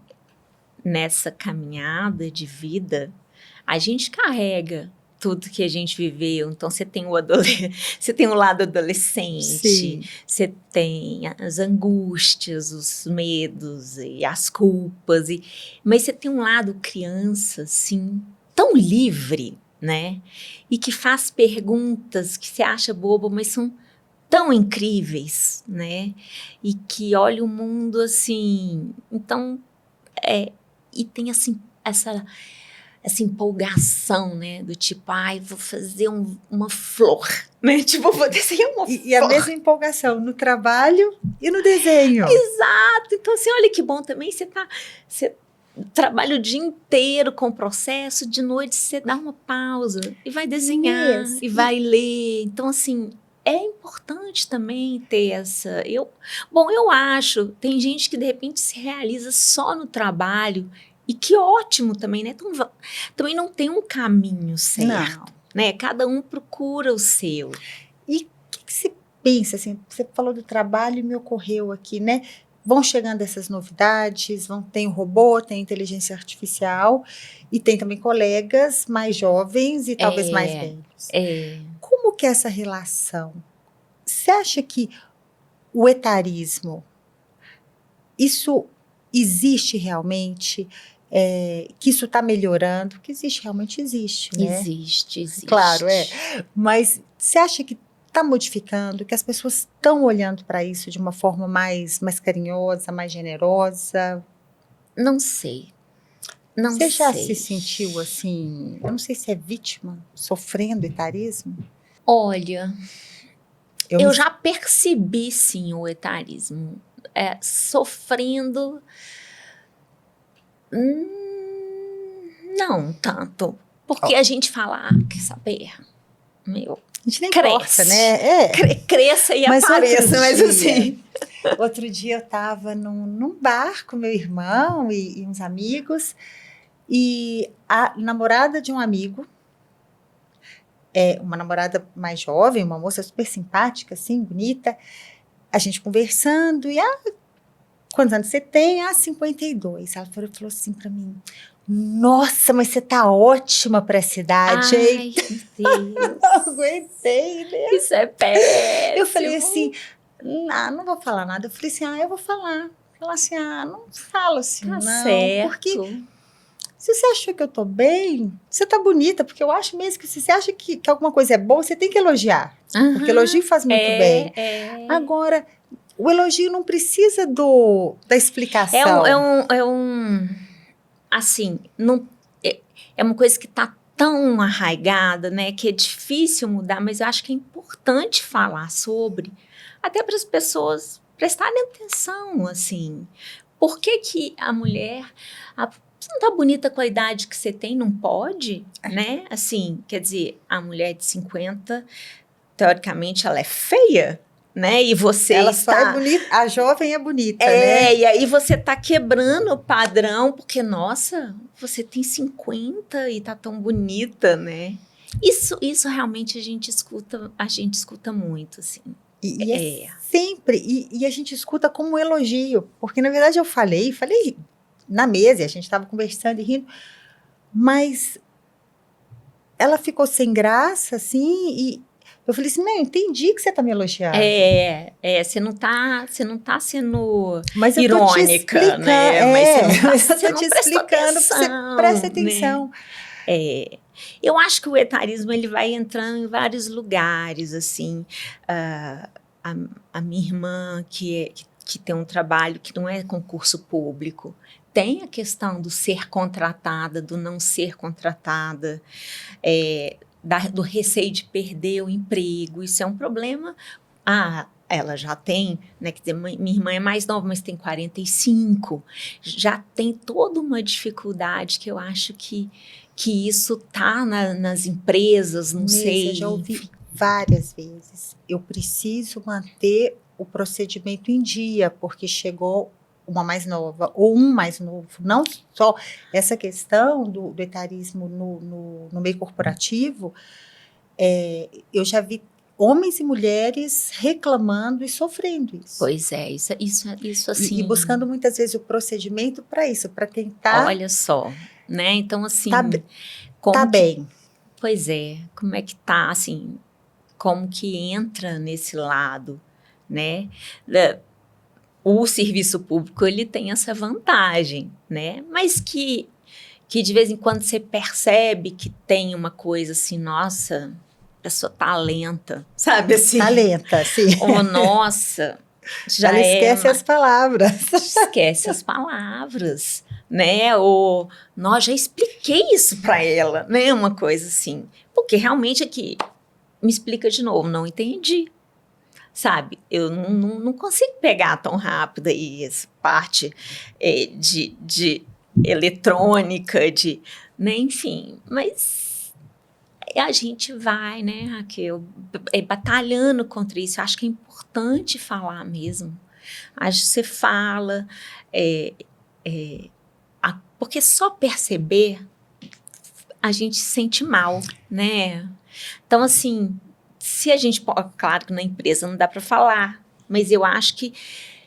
nessa caminhada de vida, a gente carrega tudo que a gente viveu. Então, você tem o lado adolescente, você tem as angústias, os medos e as culpas, mas você tem um lado criança, assim, tão livre, né? E que faz perguntas que você acha boba, mas são tão incríveis, né? E que olham o mundo assim. Então, e tem assim, essa empolgação, né? Do tipo, ai, vou fazer uma flor, né? Tipo, vou desenhar uma flor. E a mesma empolgação no trabalho e no desenho. Exato. Então, assim, olha que bom também. Você trabalha o dia inteiro com o processo, de noite você dá uma pausa e vai desenhar, Isso. e vai ler. Então, assim, é importante também ter essa... Eu acho, tem gente que de repente se realiza só no trabalho, e que ótimo também, né? Então, também não tem um caminho certo, né? Cada um procura o seu. E o que você pensa, assim, você falou do trabalho e me ocorreu aqui, né? Vão chegando essas novidades, tem o robô, tem a inteligência artificial e tem também colegas mais jovens e talvez mais velhos. Como que é essa relação? Você acha que o etarismo, isso existe realmente? Que isso está melhorando? Que existe, realmente existe, né? Existe. Claro, mas você acha que está modificando, que as pessoas estão olhando para isso de uma forma mais carinhosa, mais generosa? Não sei. Não Você já sei. se sentiu assim, eu não sei se é vítima, sofrendo etarismo? Olha, eu já percebi, sim, o etarismo. Sofrendo... não tanto. Porque a gente fala, quer saber? A gente nem cresce, importa, né? Cresça e mas apareça, mas assim... Outro dia eu estava num bar com meu irmão e uns amigos, e a namorada de um amigo, uma namorada mais jovem, uma moça super simpática, assim, bonita, a gente conversando, e quantos anos você tem? 52. Ela falou assim para mim, nossa, mas você tá ótima para essa idade, hein? Ai, meu Deus. Não aguentei, né? Isso é péssimo. Eu falei assim, não vou falar nada. Eu falei assim, eu vou falar. Falar assim, não fala assim, tá não. Certo. Porque se você achou que eu tô bem, você tá bonita. Porque eu acho mesmo que se você acha que alguma coisa é boa, você tem que elogiar. Porque elogio faz muito bem. Agora, o elogio não precisa da explicação. Assim, não, é uma coisa que tá tão arraigada, né, que é difícil mudar, mas eu acho que é importante falar sobre, até para as pessoas prestarem atenção, assim. Por que a mulher... você não tá bonita com a idade que você tem, não pode, né? Assim, quer dizer, a mulher de 50, teoricamente, ela é feia, né? E você ela só é bonita, a jovem é bonita, né? E aí você tá quebrando o padrão, porque, nossa, você tem 50 e tá tão bonita, né? Isso realmente a gente escuta muito, assim. E sempre, e a gente escuta como um elogio, porque na verdade eu falei na mesa, e a gente estava conversando e rindo, mas ela ficou sem graça, assim, e eu falei assim, não, eu entendi que você está me elogiando. Você não tá sendo mas eu irônica, né? Mas você não tá te explicando, você presta atenção. Né? Eu acho que o etarismo ele vai entrando em vários lugares, assim. A minha irmã, que tem um trabalho que não é concurso público, tem a questão do ser contratada, do não ser contratada, do receio de perder o emprego. Isso é um problema. Ela já tem, né, quer dizer, minha irmã é mais nova, mas tem 45, já tem toda uma dificuldade que eu acho que isso tá nas empresas, não sei. Eu já ouvi várias vezes. Eu preciso manter o procedimento em dia, porque chegou uma mais nova ou um mais novo. Não só essa questão do etarismo no meio corporativo, eu já vi homens e mulheres reclamando e sofrendo isso. Pois é, isso assim. E buscando muitas vezes o procedimento para isso, para tentar... Olha só, né? Então, assim... Tá bem. Pois é, como é que tá, assim, como que entra nesse lado, né? O serviço público, ele tem essa vantagem, né? Mas que de vez em quando você percebe que tem uma coisa assim, nossa... pessoa talenta, sabe assim? Talenta, sim. Ou, nossa, já Ela esquece as palavras. esquece as palavras, né? Ou, nós já expliquei isso para ela, né? Uma coisa assim. Porque realmente aqui, me explica de novo, não entendi. Sabe, eu não consigo pegar tão rápido aí essa parte de eletrônica, né, enfim, mas a gente vai, né, Raquel, batalhando contra isso. Eu acho que é importante falar mesmo. Acho que você fala, porque só perceber a gente se sente mal, né? Então, assim, se a gente... Claro que na empresa não dá para falar, mas eu acho que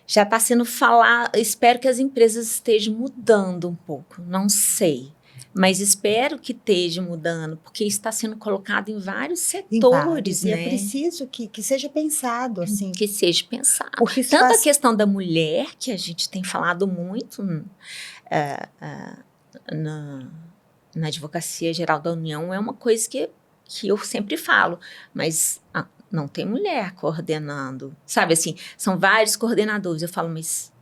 já está sendo falado. Espero que as empresas estejam mudando um pouco, não sei. Mas espero que esteja mudando, porque isso está sendo colocado em vários setores, E né? é preciso que seja pensado, assim. Que seja pensado. Porque isso Tanto faz... a questão da mulher, que a gente tem falado muito na Advocacia Geral da União, é uma coisa que eu sempre falo, mas não tem mulher coordenando, sabe assim, são vários coordenadores. Eu falo, mas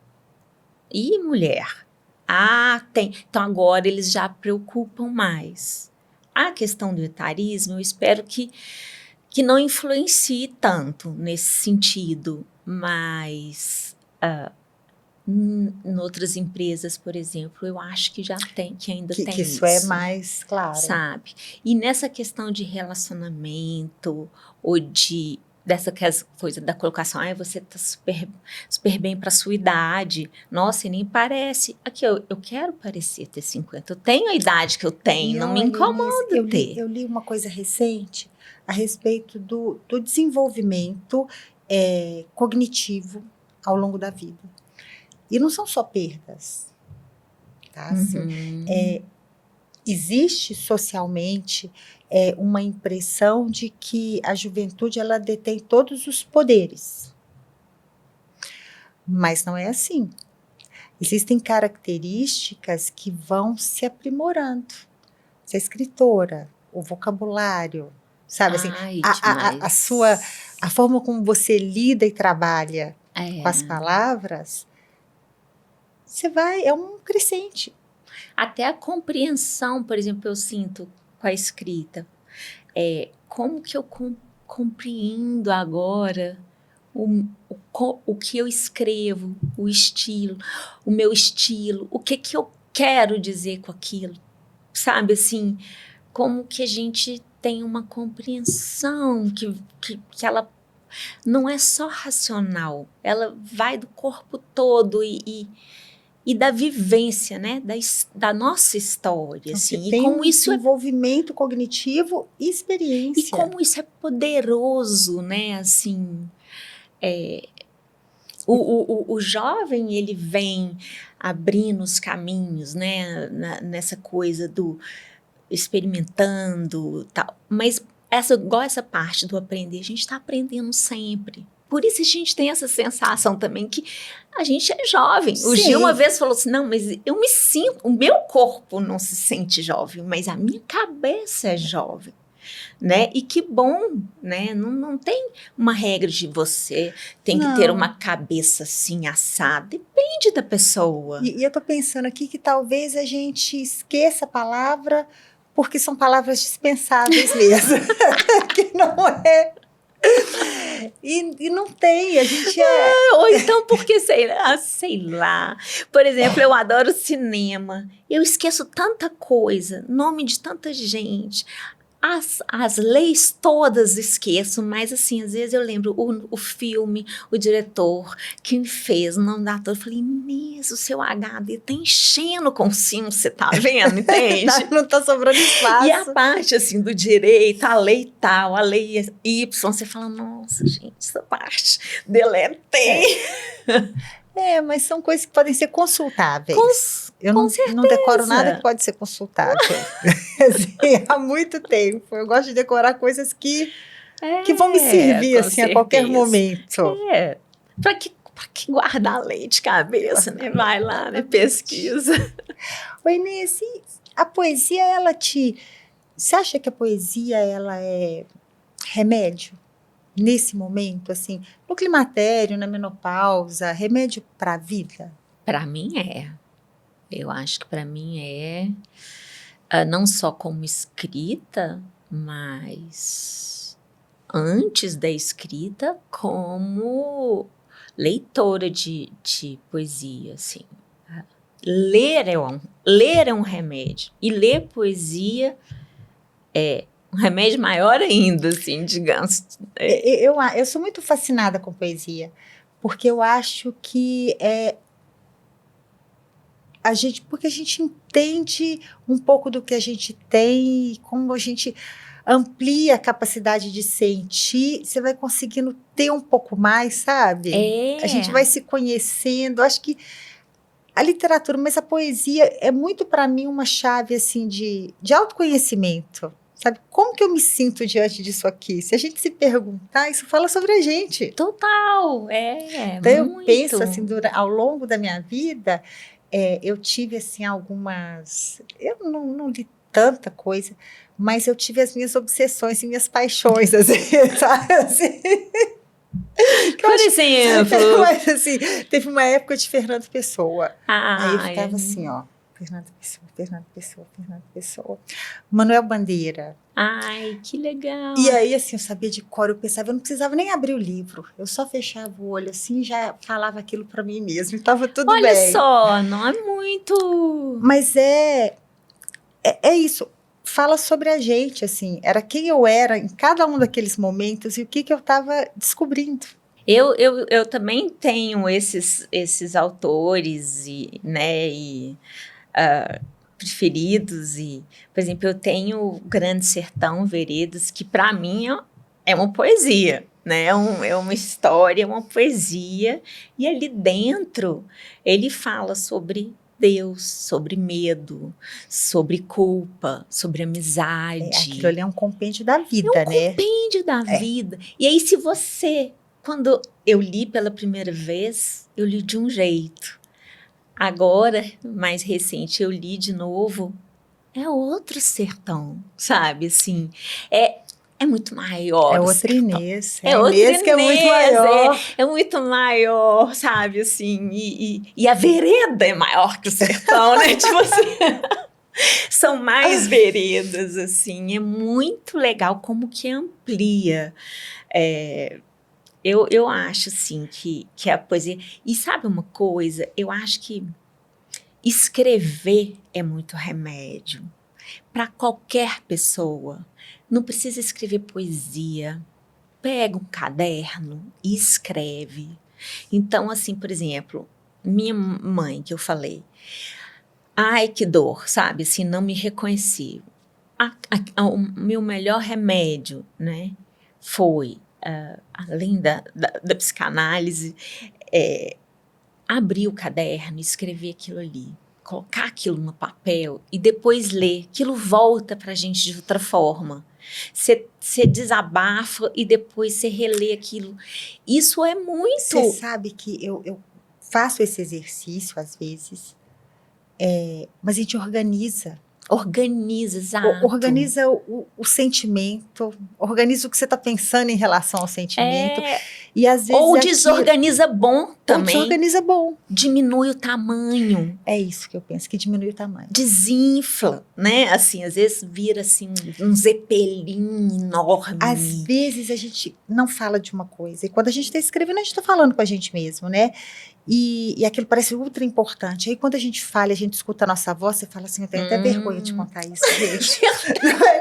e mulher? Ah, tem. Então agora eles já preocupam mais. A questão do etarismo, eu espero que não influencie tanto nesse sentido, mas em outras empresas, por exemplo, eu acho que já tem, que ainda tem que isso é mais claro. Sabe? E nessa questão de relacionamento ou dessa coisa da colocação, você tá super, super bem para sua idade. Nossa, e nem parece. Aqui, eu quero parecer ter 50. Eu tenho a idade que eu tenho, não me incomoda ter. Eu li uma coisa recente a respeito do desenvolvimento cognitivo ao longo da vida. E não são só perdas, tá? Assim, existe socialmente uma impressão de que a juventude ela detém todos os poderes. Mas não é assim. Existem características que vão se aprimorando. Você é escritora, o vocabulário, sabe? Assim, a forma como você lida e trabalha com as palavras, é um crescente. Até a compreensão, por exemplo, eu sinto com a escrita. Como que eu compreendo agora o que eu escrevo, o meu estilo, o que eu quero dizer com aquilo, sabe, assim, como que a gente tem uma compreensão que ela não é só racional, ela vai do corpo todo e da vivência, né, da nossa história, então, assim, e como isso desenvolvimento cognitivo e experiência. E como isso é poderoso, né, assim, o jovem, ele vem abrindo os caminhos, né, nessa coisa do experimentando, tal, mas igual essa parte do aprender, a gente está aprendendo sempre. Por isso a gente tem essa sensação também que a gente é jovem. Sim. O Gil uma vez falou assim, não, mas eu me sinto, o meu corpo não se sente jovem, mas a minha cabeça é jovem. Né? E que bom, né? Não tem uma regra de você tem que ter uma cabeça assim assada, depende da pessoa. E eu tô pensando aqui que talvez a gente esqueça a palavra porque são palavras dispensáveis mesmo, que não é. E não tem, a gente ou então porque, sei lá. Por exemplo, eu adoro cinema. Eu esqueço tanta coisa, nome de tanta gente. As leis todas esqueço, mas assim, às vezes eu lembro o filme, o diretor, quem fez, o nome da ator, eu falei, mesmo, o seu HD tá enchendo com cimo, você tá vendo, entende? Não tá sobrando espaço. E a parte, assim, do direito, a lei tal, a lei Y, você fala, nossa, gente, essa parte, deletei. Mas são coisas que podem ser consultáveis. Eu com não decoro nada que pode ser consultável. Assim, há muito tempo. Eu gosto de decorar coisas que vão me servir assim, a qualquer momento. Para que guardar a lei de cabeça, né? Vai lá, né? Pesquisa. Oi, Inês, a poesia, você acha que a poesia, ela é remédio nesse momento, assim, no climatério, na menopausa, remédio para a vida? Para mim é. Eu acho que para mim é, não só como escrita, mas antes da escrita, como leitora de poesia, assim. Ler é um remédio. E ler poesia é um remédio maior ainda, assim, digamos. Eu sou muito fascinada com poesia, porque eu acho que porque a gente entende um pouco do que a gente tem, e como a gente amplia a capacidade de sentir, você vai conseguindo ter um pouco mais, sabe? A gente vai se conhecendo. Acho que a literatura, mas a poesia é muito para mim uma chave assim de autoconhecimento. Sabe, como que eu me sinto diante disso aqui? Se a gente se perguntar, isso fala sobre a gente. Total, Então muito. eu penso assim, ao longo da minha vida, eu tive assim algumas... Eu não li tanta coisa, mas eu tive as minhas obsessões e minhas paixões, assim, sabe? Assim, por exemplo... Mas assim, teve uma época de Fernando Pessoa. Aí eu ficava assim, ó, Fernando Pessoa, Fernando Pessoa, Fernando Pessoa. Manuel Bandeira. Ai, que legal. E aí, assim, eu sabia de cor, eu pensava, eu não precisava nem abrir o livro. Eu só fechava o olho, assim, já falava aquilo para mim mesmo. E tava tudo bem. Olha só, não é muito... Mas é isso. Fala sobre a gente, assim. Era quem eu era em cada um daqueles momentos e o que eu estava descobrindo. Eu também tenho esses autores preferidos. E, por exemplo, eu tenho Grande Sertão Veredas, que para mim é uma poesia, né? É uma história, é uma poesia. E ali dentro ele fala sobre Deus, sobre medo, sobre culpa, sobre amizade. Aquilo ali é um compêndio da vida, né? É um compêndio da vida. E aí, se você... Quando eu li pela primeira vez, eu li de um jeito. Agora, mais recente, eu li de novo, é outro sertão, sabe? Assim, é muito maior. É outra Inês. É outra Inês que é muito maior. É muito maior, sabe? Assim, e a vereda é maior que o sertão, né? Tipo assim, são mais veredas, assim. É muito legal como que amplia. Eu acho, assim, que a poesia... E sabe uma coisa? Eu acho que escrever é muito remédio para qualquer pessoa. Não precisa escrever poesia. Pega um caderno e escreve. Então, assim, por exemplo, minha mãe, que eu falei, ai, que dor, sabe? Assim, não me reconheci. O meu melhor remédio, né, foi, além da psicanálise, abrir o caderno, escrever aquilo ali, colocar aquilo no papel e depois ler. Aquilo volta para a gente de outra forma. Você desabafa e depois você relê aquilo. Isso é muito... Você sabe que eu faço esse exercício às vezes, mas a gente organiza. Organiza, exato. Organiza o sentimento, organiza o que você está pensando em relação ao sentimento. E às vezes ou desorganiza bom também. Ou desorganiza bom. Diminui o tamanho. É isso que eu penso, que diminui o tamanho. Desinfla, né? Assim, às vezes vira assim um zeppelin enorme. Às vezes a gente não fala de uma coisa. E quando a gente está escrevendo, a gente está falando com a gente mesmo, né? E aquilo parece ultra importante. Aí quando a gente fala, a gente escuta a nossa voz, você fala assim, eu tenho até vergonha de contar isso, gente.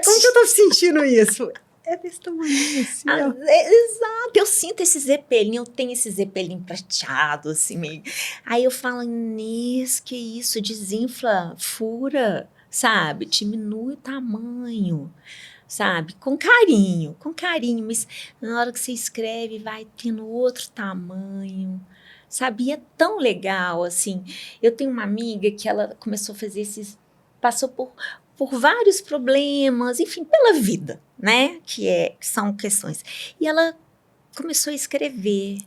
Como que eu tô sentindo isso? É desse tamanho, assim, ó. Exato, eu sinto esse zeppelin, eu tenho esse zeppelin prateado, assim, meio... Aí eu falo, Inês, que isso, desinfla, fura, sabe? Diminui o tamanho, sabe? Com carinho, mas na hora que você escreve vai tendo outro tamanho, sabe? E é tão legal, assim. Eu tenho uma amiga que ela começou a fazer passou por vários problemas, enfim, pela vida, né? Que são questões. E ela começou a escrever.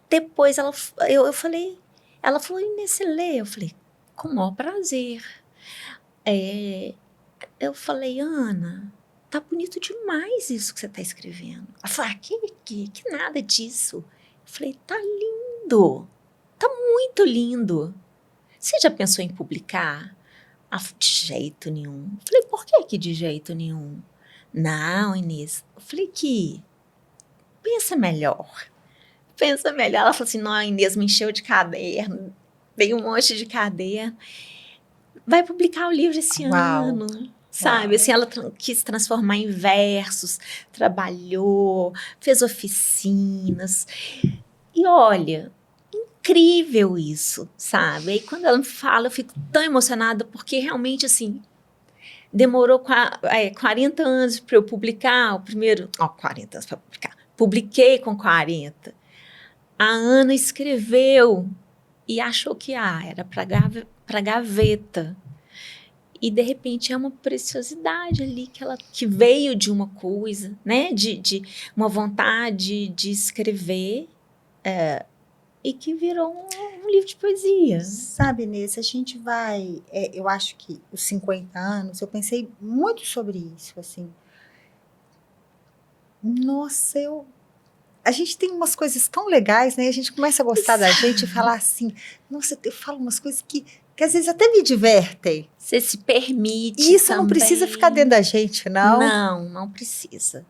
Depois eu falei, ela falou, Inês, você lê? Eu falei, com o maior prazer. Eu falei, Ana, tá bonito demais isso que você tá escrevendo. Ela falou, que nada disso. Eu falei, tá lindo, tá muito lindo. Você já pensou em publicar? Ela falou, de jeito nenhum. Eu falei, por que de jeito nenhum? Não, Inês. Eu falei que pensa melhor. Pensa melhor. Ela falou assim, não, a Inês me encheu de caderno. Dei um monte de caderno. Vai publicar o livro esse ano. Sabe, assim, ela quis transformar em versos, trabalhou, fez oficinas. E olha, incrível isso, sabe? Aí quando ela me fala, eu fico tão emocionada, porque realmente, assim, demorou 40 anos para eu publicar o primeiro... 40 anos para publicar. Publiquei com 40. A Ana escreveu e achou que era para gaveta. E, de repente, é uma preciosidade ali que veio de uma coisa, né? De uma vontade de escrever e que virou um livro de poesia. Sabe, Inês, a gente vai... eu acho que os 50 anos, eu pensei muito sobre isso, assim. Nossa, a gente tem umas coisas tão legais, né? A gente começa a gostar da gente e falar assim, nossa, eu falo umas coisas que às vezes até me divertem. Você se permite E isso também. não precisa ficar dentro da gente, não? Não precisa.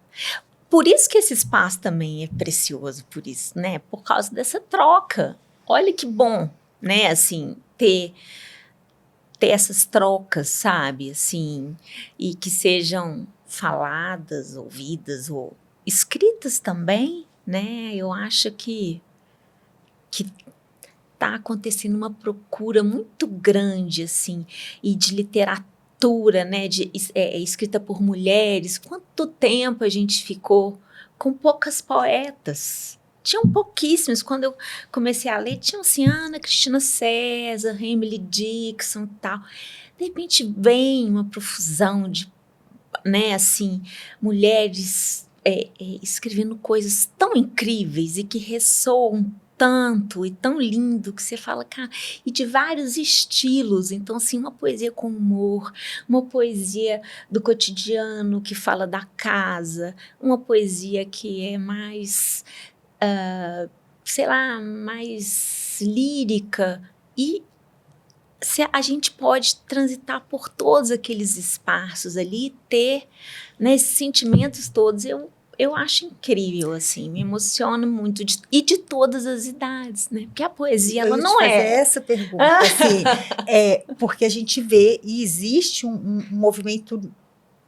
Por isso que esse espaço também é precioso, por isso, né? Por causa dessa troca. Olha que bom, né? Assim, ter essas trocas, sabe? Assim, e que sejam faladas, ouvidas ou escritas também, né? Eu acho que está acontecendo uma procura muito grande, assim, e de literatura, né, escrita por mulheres. Quanto tempo a gente ficou com poucas poetas? Tinham pouquíssimos. Quando eu comecei a ler, tinham assim, Ana Cristina César, Emily Dickinson e tal. De repente vem uma profusão de, né, assim, mulheres escrevendo coisas tão incríveis e que ressoam tanto e tão lindo que você fala, cara, e de vários estilos. Então, assim, uma poesia com humor, uma poesia do cotidiano que fala da casa, uma poesia que é mais, sei lá, mais lírica. E a gente pode transitar por todos aqueles espaços ali, ter, né, esses sentimentos todos. Eu acho incrível, assim, me emociona muito, e de todas as idades, né? Porque a poesia, ela não fazer essa pergunta, assim, porque a gente vê e existe um movimento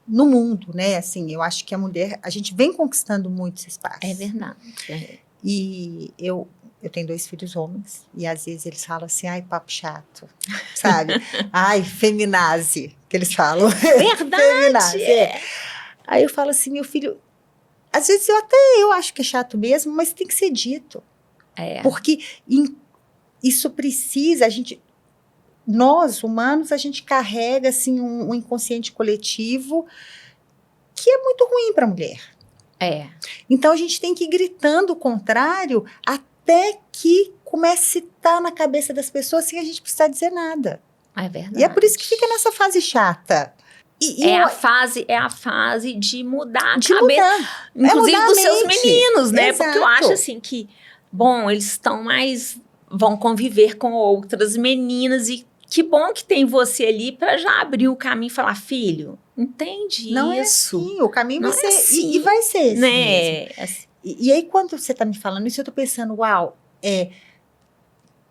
no mundo, né? Assim, eu acho que a mulher, a gente vem conquistando muitos espaços. É verdade. E eu tenho 2 filhos homens, e às vezes eles falam assim, ai, papo chato, sabe? Ai, feminazi, que eles falam. Verdade! Feminazi, Aí eu falo assim, meu filho, às vezes eu acho que é chato mesmo, mas tem que ser dito. Porque isso precisa, nós, humanos, a gente carrega assim, um inconsciente coletivo que é muito ruim para a mulher. Então a gente tem que ir gritando o contrário até que comece a estar na cabeça das pessoas sem a gente precisar dizer nada. É verdade. E é por isso que fica nessa fase chata. A fase de mudar a cabeça. Mudar. Inclusive mudar dos seus meninos, né? Exato. Porque eu acho assim que, bom, eles vão conviver com outras meninas e que bom que tem você ali para já abrir o caminho e falar, filho, entende não isso? Não é assim, o caminho não vai ser, assim, e vai ser esse né? mesmo. Assim. E aí quando você está me falando isso, eu estou pensando, uau,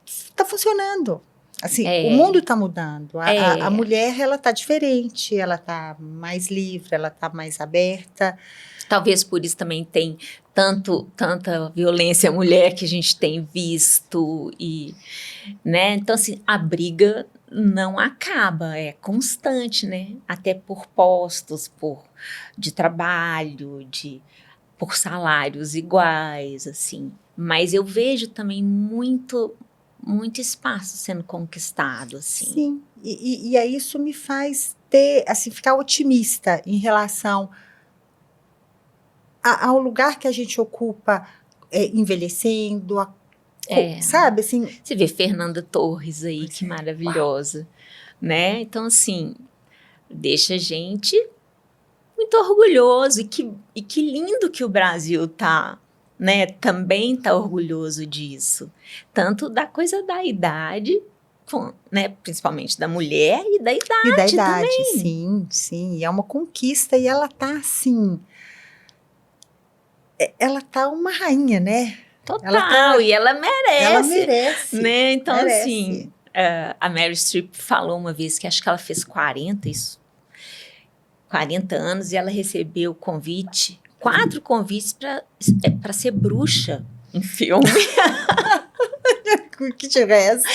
está funcionando. Assim, o mundo está mudando. A mulher, ela está diferente, ela está mais livre, ela está mais aberta. Talvez por isso também tem tanta violência à mulher que a gente tem visto. Né? Então, assim, a briga não acaba, é constante, né? Até por postos, de trabalho, por salários iguais, assim. Mas eu vejo também muito espaço sendo conquistado, assim. Sim, e aí isso me faz ficar otimista em relação ao lugar que a gente ocupa envelhecendo, sabe, assim... Você vê Fernanda Torres aí, que maravilhosa, né? Então, assim, deixa a gente muito orgulhoso e que lindo que o Brasil tá, né? Também tá orgulhoso disso. Tanto da coisa da idade, né? Principalmente da mulher e da E da idade idade, também. sim, sim. E é uma conquista e ela tá assim. Ela tá uma rainha, né? Total, e ela Ela merece, merece. né? Então, Merece. assim, a Meryl Streep falou uma vez que acho que ela fez 40 anos e ela recebeu convite, 4 convites para ser bruxa em filme. Que tivesse.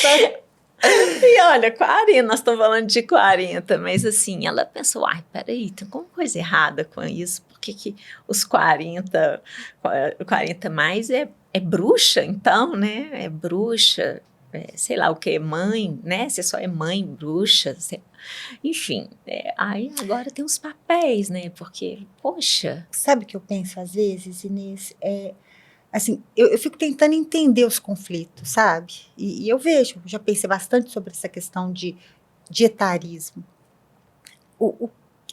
E olha, 40, nós estamos falando de 40, mas assim, ela pensou, ai, peraí, tem alguma coisa errada com isso, por que os 40 mais é bruxa, então, né? É bruxa, sei lá o que, mãe, né? Você só é mãe bruxa, enfim. Aí agora tem os papéis, né? Porque, poxa... Sabe o que eu penso às vezes, Inês? Assim, eu fico tentando entender os conflitos, sabe? E eu vejo, já pensei bastante sobre essa questão de etarismo.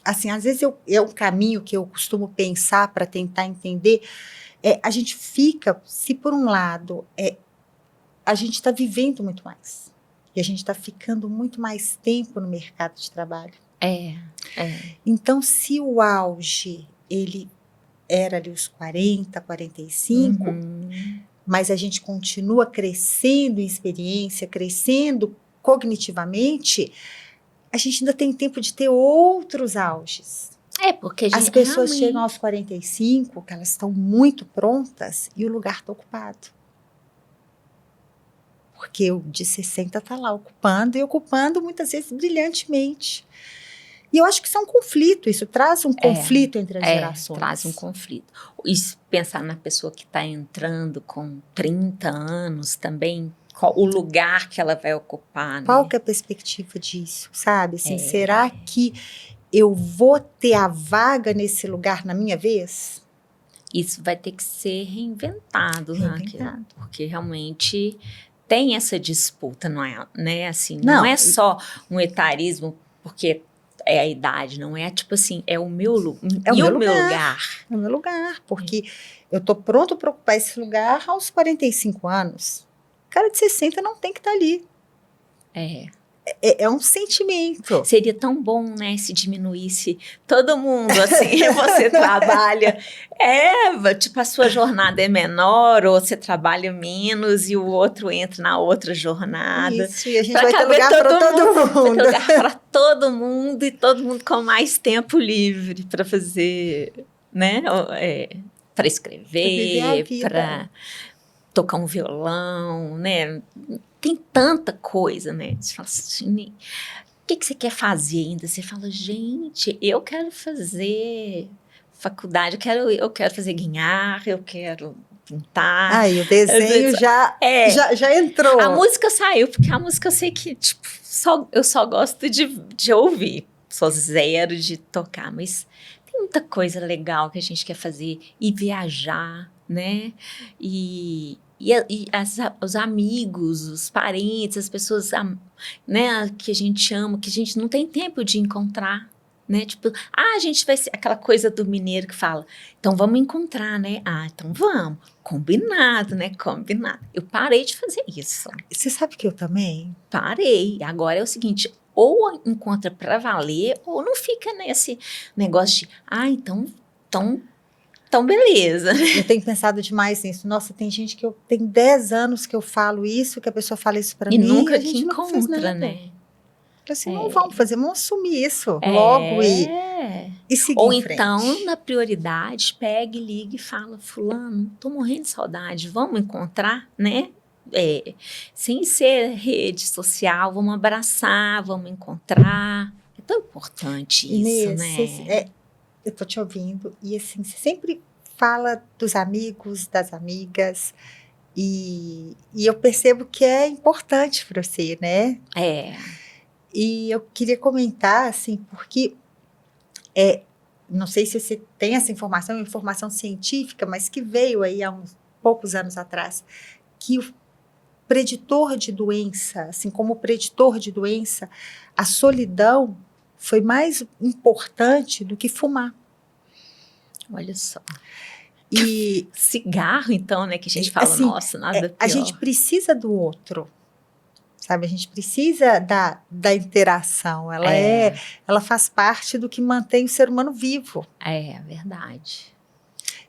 Assim, às vezes é um caminho que eu costumo pensar para tentar entender. A gente fica, se por um lado, a gente está vivendo muito mais. E a gente está ficando muito mais tempo no mercado de trabalho. Então, se o auge, ele era ali os 40, 45, mas a gente continua crescendo em experiência, crescendo cognitivamente, a gente ainda tem tempo de ter outros auges. Porque a gente as pessoas realmente... chegam aos 45, que elas estão muito prontas, e o lugar está ocupado. Porque o de 60 está lá ocupando, e ocupando muitas vezes brilhantemente. E eu acho que isso é um conflito, isso traz um conflito entre as gerações. Traz um conflito. E pensar na pessoa que está entrando com 30 anos também, o lugar que ela vai ocupar, Qual né? que é a perspectiva disso, sabe? Assim, será que eu vou ter a vaga nesse lugar na minha vez? Isso vai ter que ser reinventado. Porque realmente tem essa disputa, não é? Né? Assim, não é só um etarismo, porque é a idade, não é tipo assim, é o meu lugar. É o meu lugar, porque eu estou pronto para ocupar esse lugar aos 45 anos. O cara de 60 não tem que estar ali. É um sentimento. Seria tão bom, né, se diminuísse todo mundo, assim, você trabalha, tipo, a sua jornada é menor, ou você trabalha menos, e o outro entra na outra jornada. Isso, e a gente vai ter lugar para todo mundo. Vai ter lugar para todo mundo, e todo mundo com mais tempo livre para fazer, né, para escrever, para tocar um violão, né, tem tanta coisa, né? Você fala assim, o que você quer fazer ainda? Você fala, gente, eu quero fazer faculdade, eu quero fazer guinhar, eu quero pintar. E o desenho já entrou. A música saiu, porque a música eu sei que, tipo, eu só gosto de ouvir. Sou zero de tocar, mas tem muita coisa legal que a gente quer fazer. E viajar, né? Os amigos, os parentes, as pessoas, né, que a gente ama, que a gente não tem tempo de encontrar, né? Tipo, a gente vai ser aquela coisa do mineiro que fala, então vamos encontrar, né? Então vamos. Combinado, né? Combinado. Eu parei de fazer isso. Você sabe que eu também? Parei. Agora é o seguinte, ou encontra pra valer, ou não fica nesse negócio de, então, beleza. Eu tenho pensado demais nisso. Nossa, tem gente que tem 10 anos que eu falo isso, que a pessoa fala isso pra mim. E nunca a gente que nunca fez encontra, nada. né? Assim, não vamos fazer, vamos assumir isso logo e seguir Ou em frente. então, na prioridade, pega e liga e fala, fulano, tô morrendo de saudade, vamos encontrar, né? Sem ser rede social, vamos abraçar, vamos encontrar. É tão importante isso, Inês, né? Eu tô te ouvindo e assim, você sempre fala dos amigos, das amigas e eu percebo que é importante para você, né? E eu queria comentar, assim, porque não sei se você tem essa informação científica, mas que veio aí há uns poucos anos atrás, que o preditor de doença, assim como o preditor de doença, a solidão foi mais importante do que fumar. Olha só. E cigarro, então, né? Que a gente fala, assim, nossa, nada pior. A gente precisa do outro, sabe? A gente precisa da interação. Ela faz parte do que mantém o ser humano vivo. É verdade.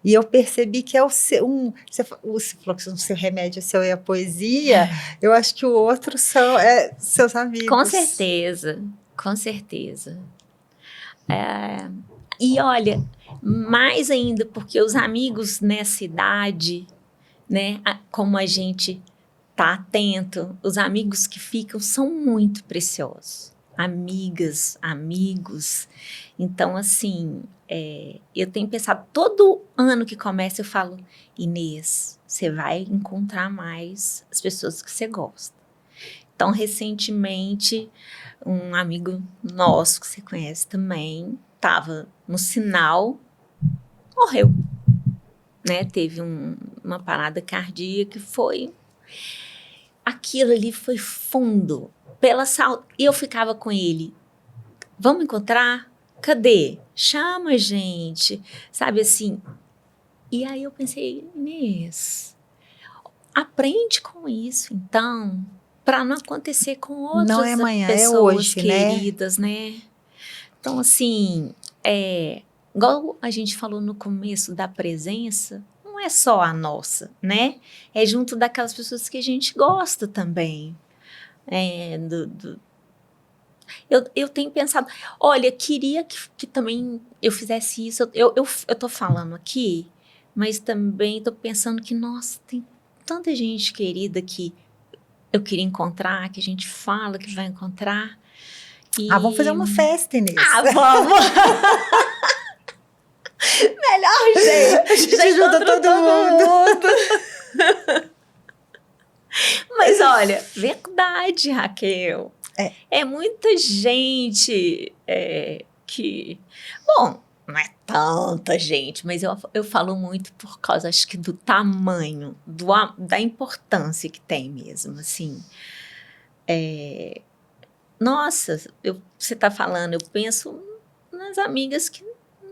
E eu percebi que é você falou que o seu remédio, o seu é a poesia. Eu acho que o outro são seus amigos. Com certeza, com certeza. E olha, mais ainda, porque os amigos nessa idade, né, como a gente tá atento, os amigos que ficam são muito preciosos. Amigas, amigos. Então, assim, eu tenho pensado, todo ano que começa eu falo, Inês, você vai encontrar mais as pessoas que você gosta. Então, recentemente, um amigo nosso, que você conhece também, estava no sinal, morreu. Né? Teve uma parada cardíaca, aquilo ali foi fundo. Pela saúde. E eu ficava com ele. Vamos encontrar? Cadê? Chama a gente. Sabe assim? E aí eu pensei, Inês, aprende com isso, então, para não acontecer com outras não é amanhã, pessoas é hoje, queridas, né? Então, assim, igual a gente falou no começo da presença, não é só a nossa, né? É junto daquelas pessoas que a gente gosta também. Eu tenho pensado, olha, queria que também eu fizesse isso. Eu tô falando aqui, mas também tô pensando que, nossa, tem tanta gente querida que eu queria encontrar, que a gente fala que vai encontrar. Vamos fazer uma festa, Inês. Vamos! Melhor jeito! A gente ajuda todo mundo. Mas olha, verdade, Raquel. É muita gente que... Bom, não é tanta gente, mas eu falo muito por causa, acho que do tamanho, da importância que tem mesmo, assim. Nossa, você tá falando, eu penso nas amigas que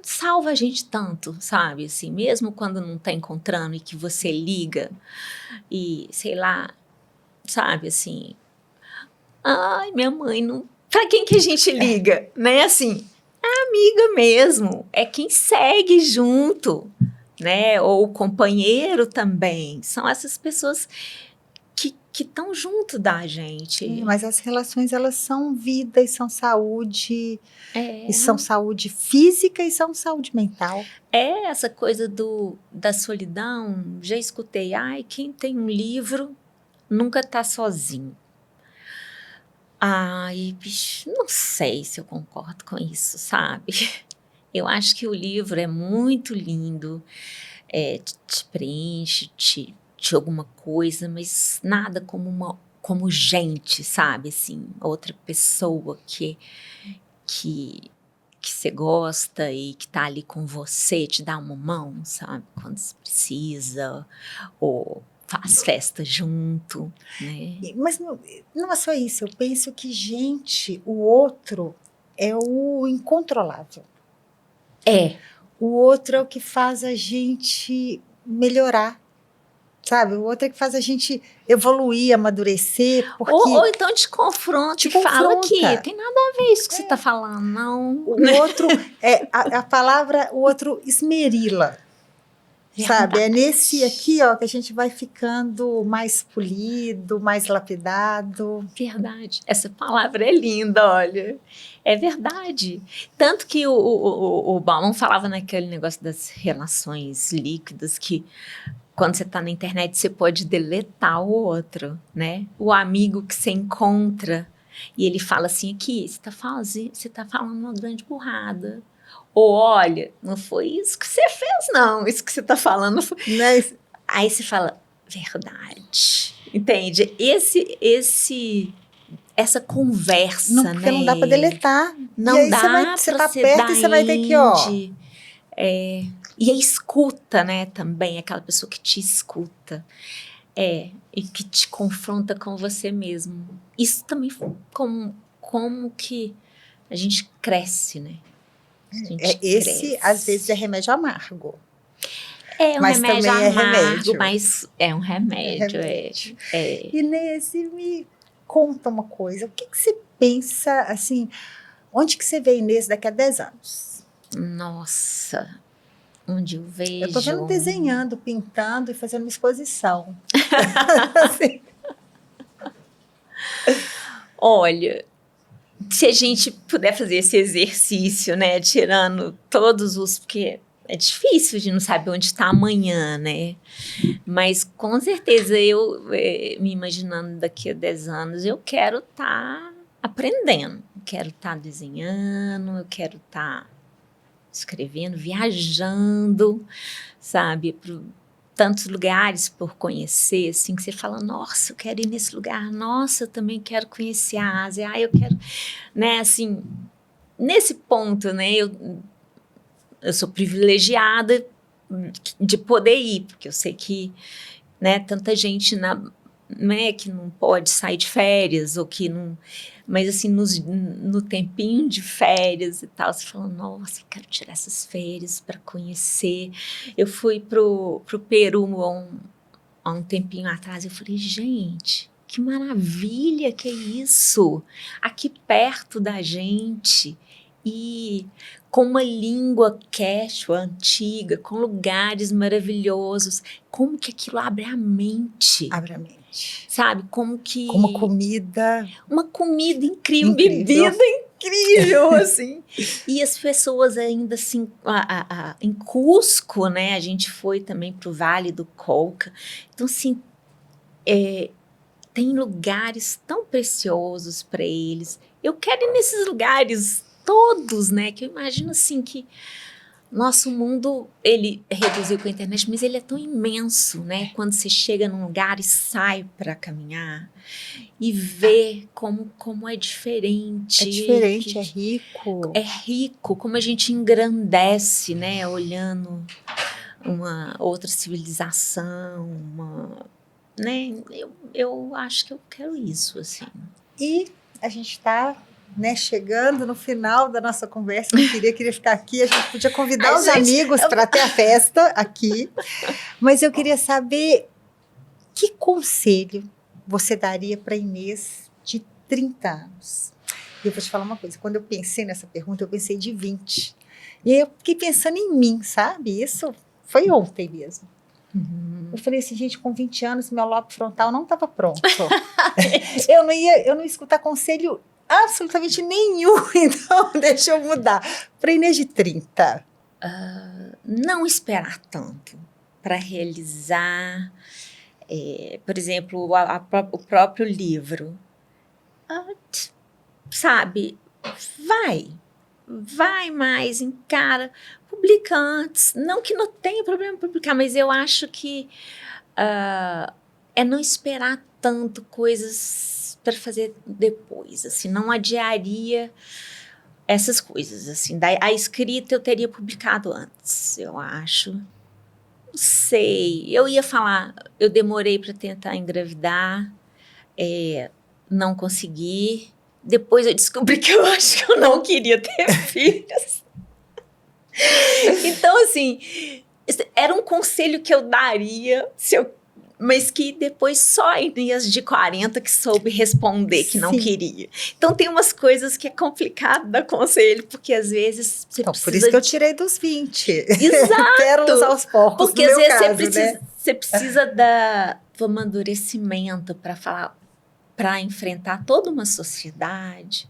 salva a gente tanto, sabe? Assim, mesmo quando não tá encontrando e que você liga e, sei lá, sabe, assim... Ai, minha mãe não... Pra quem que a gente liga, né? Assim, é amiga mesmo, é quem segue junto, né? Ou o companheiro também. São essas pessoas que estão junto da gente. Mas as relações, elas são vida e são saúde. É. E são saúde física e são saúde mental. É essa coisa da solidão. Já escutei, ai, quem tem um livro nunca tá sozinho. Ai, bicho, não sei se eu concordo com isso, sabe? Eu acho que o livro é muito lindo, te preenche, de alguma coisa, mas nada como gente, sabe? Assim, outra pessoa que você gosta e que tá ali com você, te dá uma mão, sabe? Quando você precisa, ou faz festa junto, né? Mas não é só isso, eu penso que, gente, o outro é o incontrolável. O outro é o que faz a gente melhorar, sabe? O outro é que faz a gente evoluir, amadurecer, porque... Ou então te confronta e fala que tem nada a ver isso que você tá falando, não. O outro, a palavra, o outro esmerila. Sabe, é nesse aqui, ó, que a gente vai ficando mais polido, mais lapidado. Verdade. Essa palavra é linda, olha. É verdade. Tanto que o Bauman falava naquele negócio das relações líquidas, que quando você está na internet você pode deletar o outro, né? O amigo que você encontra e ele fala assim, aqui, você tá falando uma grande burrada. Ou, olha, não foi isso que você fez, não. Isso que você tá falando foi... Mas... Aí você fala, verdade. Entende? Essa conversa, não, porque né? não dá para deletar. Não e aí dá você tá perto e você vai ter que, ó... E a escuta, né, também, aquela pessoa que te escuta. E que te confronta com você mesmo. Isso também como que a gente cresce, né? A gente Esse, cresce. às vezes, é remédio amargo. É um Mas remédio também é amargo, remédio. mas é um É remédio, remédio. é. Inês, me conta uma coisa. O que você pensa, assim, onde que você vê Inês daqui a 10 anos? Nossa, onde eu Eu estou vendo vejo... desenhando, pintando e fazendo uma exposição. Assim. Olha, se a gente puder fazer esse exercício, né, tirando todos os... Porque é difícil de não saber onde está amanhã, né? Mas com certeza eu, me imaginando daqui a 10 anos, eu quero estar aprendendo, eu quero estar desenhando, eu quero estar escrevendo, viajando, sabe, para tantos lugares por conhecer, assim, que você fala, nossa, eu quero ir nesse lugar, nossa, eu também quero conhecer a Ásia, eu quero, né, assim, nesse ponto, né, eu sou privilegiada de poder ir, porque eu sei que, né, tanta gente né, que não pode sair de férias, ou que não... Mas, assim, no tempinho de férias e tal, você fala, nossa, eu quero tirar essas férias para conhecer. Eu fui pro Peru há um tempinho atrás, eu falei, gente, que maravilha que é isso! Aqui perto da gente, e com uma língua quechua antiga, com lugares maravilhosos, como que aquilo abre a mente, Abre a mente. sabe? Como que... Como comida. Uma comida incrível, Incrível. bebida incrível, assim. E as pessoas ainda assim, em Cusco, né? A gente foi também para o Vale do Colca. Então, assim, tem lugares tão preciosos para eles. Eu quero ir nesses lugares todos, né? Que eu imagino assim que nosso mundo, ele reduziu com a internet, mas ele é tão imenso, né? Quando você chega num lugar e sai para caminhar e vê como é diferente. É diferente, é rico. É rico, como a gente engrandece, né? Olhando uma outra civilização, né? Eu acho que eu quero isso, assim. E a gente está, né, chegando no final da nossa conversa. Não queria ficar aqui. A gente podia convidar os amigos para ter a festa aqui. Mas eu queria saber que conselho você daria para Inês de 30 anos? E eu vou te falar uma coisa. Quando eu pensei nessa pergunta, eu pensei de 20. E aí eu fiquei pensando em mim, sabe? Isso foi ontem mesmo. Eu falei assim, gente, com 20 anos, meu lobo frontal não estava pronto. eu não ia escutar conselho absolutamente nenhum, então deixa eu mudar. Para Inês de 30. Não esperar tanto para realizar, por exemplo, o próprio livro. Sabe, vai mais, encara, publica antes. Não que não tenha problema publicar, mas eu acho que é não esperar tanto coisas para fazer depois, assim, não adiaria essas coisas, assim. A escrita eu teria publicado antes, eu acho. Não sei, eu ia falar, eu demorei para tentar engravidar, não consegui. Depois eu descobri que eu acho que eu não queria ter filhos. Então, assim, era um conselho que eu daria, mas que depois só a Inês de 40 que soube responder que não Sim. queria. Então, tem umas coisas que é complicado dar conselho, porque às vezes você Então, precisa... por isso que eu tirei dos 20. Exato! Pérolas aos porcos, Porque no às meu vezes caso, né? você precisa do amadurecimento para falar, para enfrentar toda uma sociedade,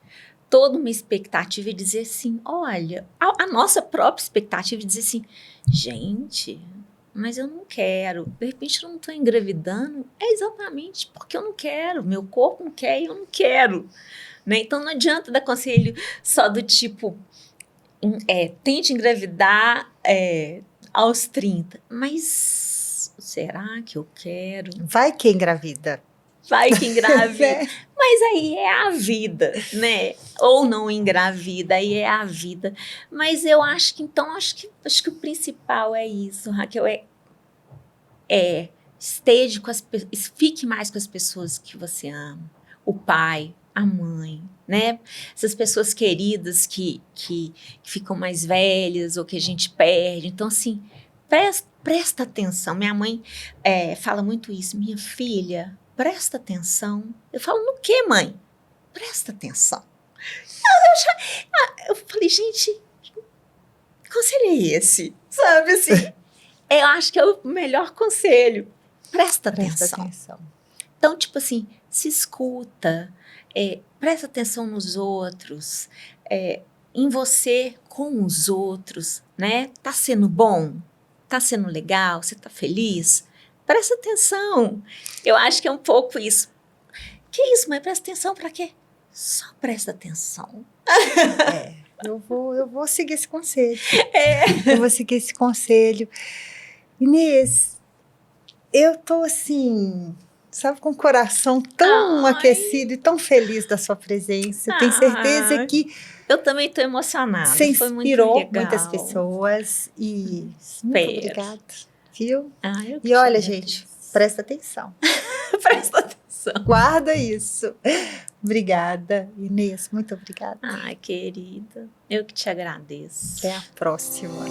toda uma expectativa e dizer assim, olha, a nossa própria expectativa de dizer assim, gente, mas eu não quero, de repente eu não estou engravidando, é exatamente porque eu não quero, meu corpo não quer e eu não quero, né? Então não adianta dar conselho só do tipo, tente engravidar aos 30, mas será que eu quero? Vai que engravida. Vai que engravida. Né? Mas aí é a vida, né? Ou não engravida, aí é a vida. Mas eu acho que, então, acho que o principal é isso, Raquel, esteja fique mais com as pessoas que você ama. O pai, a mãe, né? Essas pessoas queridas que ficam mais velhas ou que a gente perde. Então, assim, presta atenção. Minha mãe fala muito isso. Minha filha, presta atenção. Eu falo, no quê, mãe? Presta atenção. Eu falei, gente, que conselho é esse? Sabe, assim, eu acho que é o melhor conselho. Presta atenção. Então, tipo assim, se escuta, presta atenção nos outros, em você com os outros, né? Tá sendo bom? Tá sendo legal? Você tá feliz? Presta atenção. Eu acho que é um pouco isso. Que isso, mãe? Presta atenção pra quê? Só presta atenção. Eu vou seguir esse conselho. Eu vou seguir esse conselho. Inês, eu tô assim, sabe, com o coração tão aquecido e tão feliz da sua presença. Tenho certeza que eu também tô emocionada. Você inspirou muito legal. muitas pessoas e muito obrigada, viu? E olha, gente, presta atenção. Presta atenção. Guarda isso. Obrigada, Inês, muito obrigada. Ai, querida, eu que te agradeço. Até a próxima.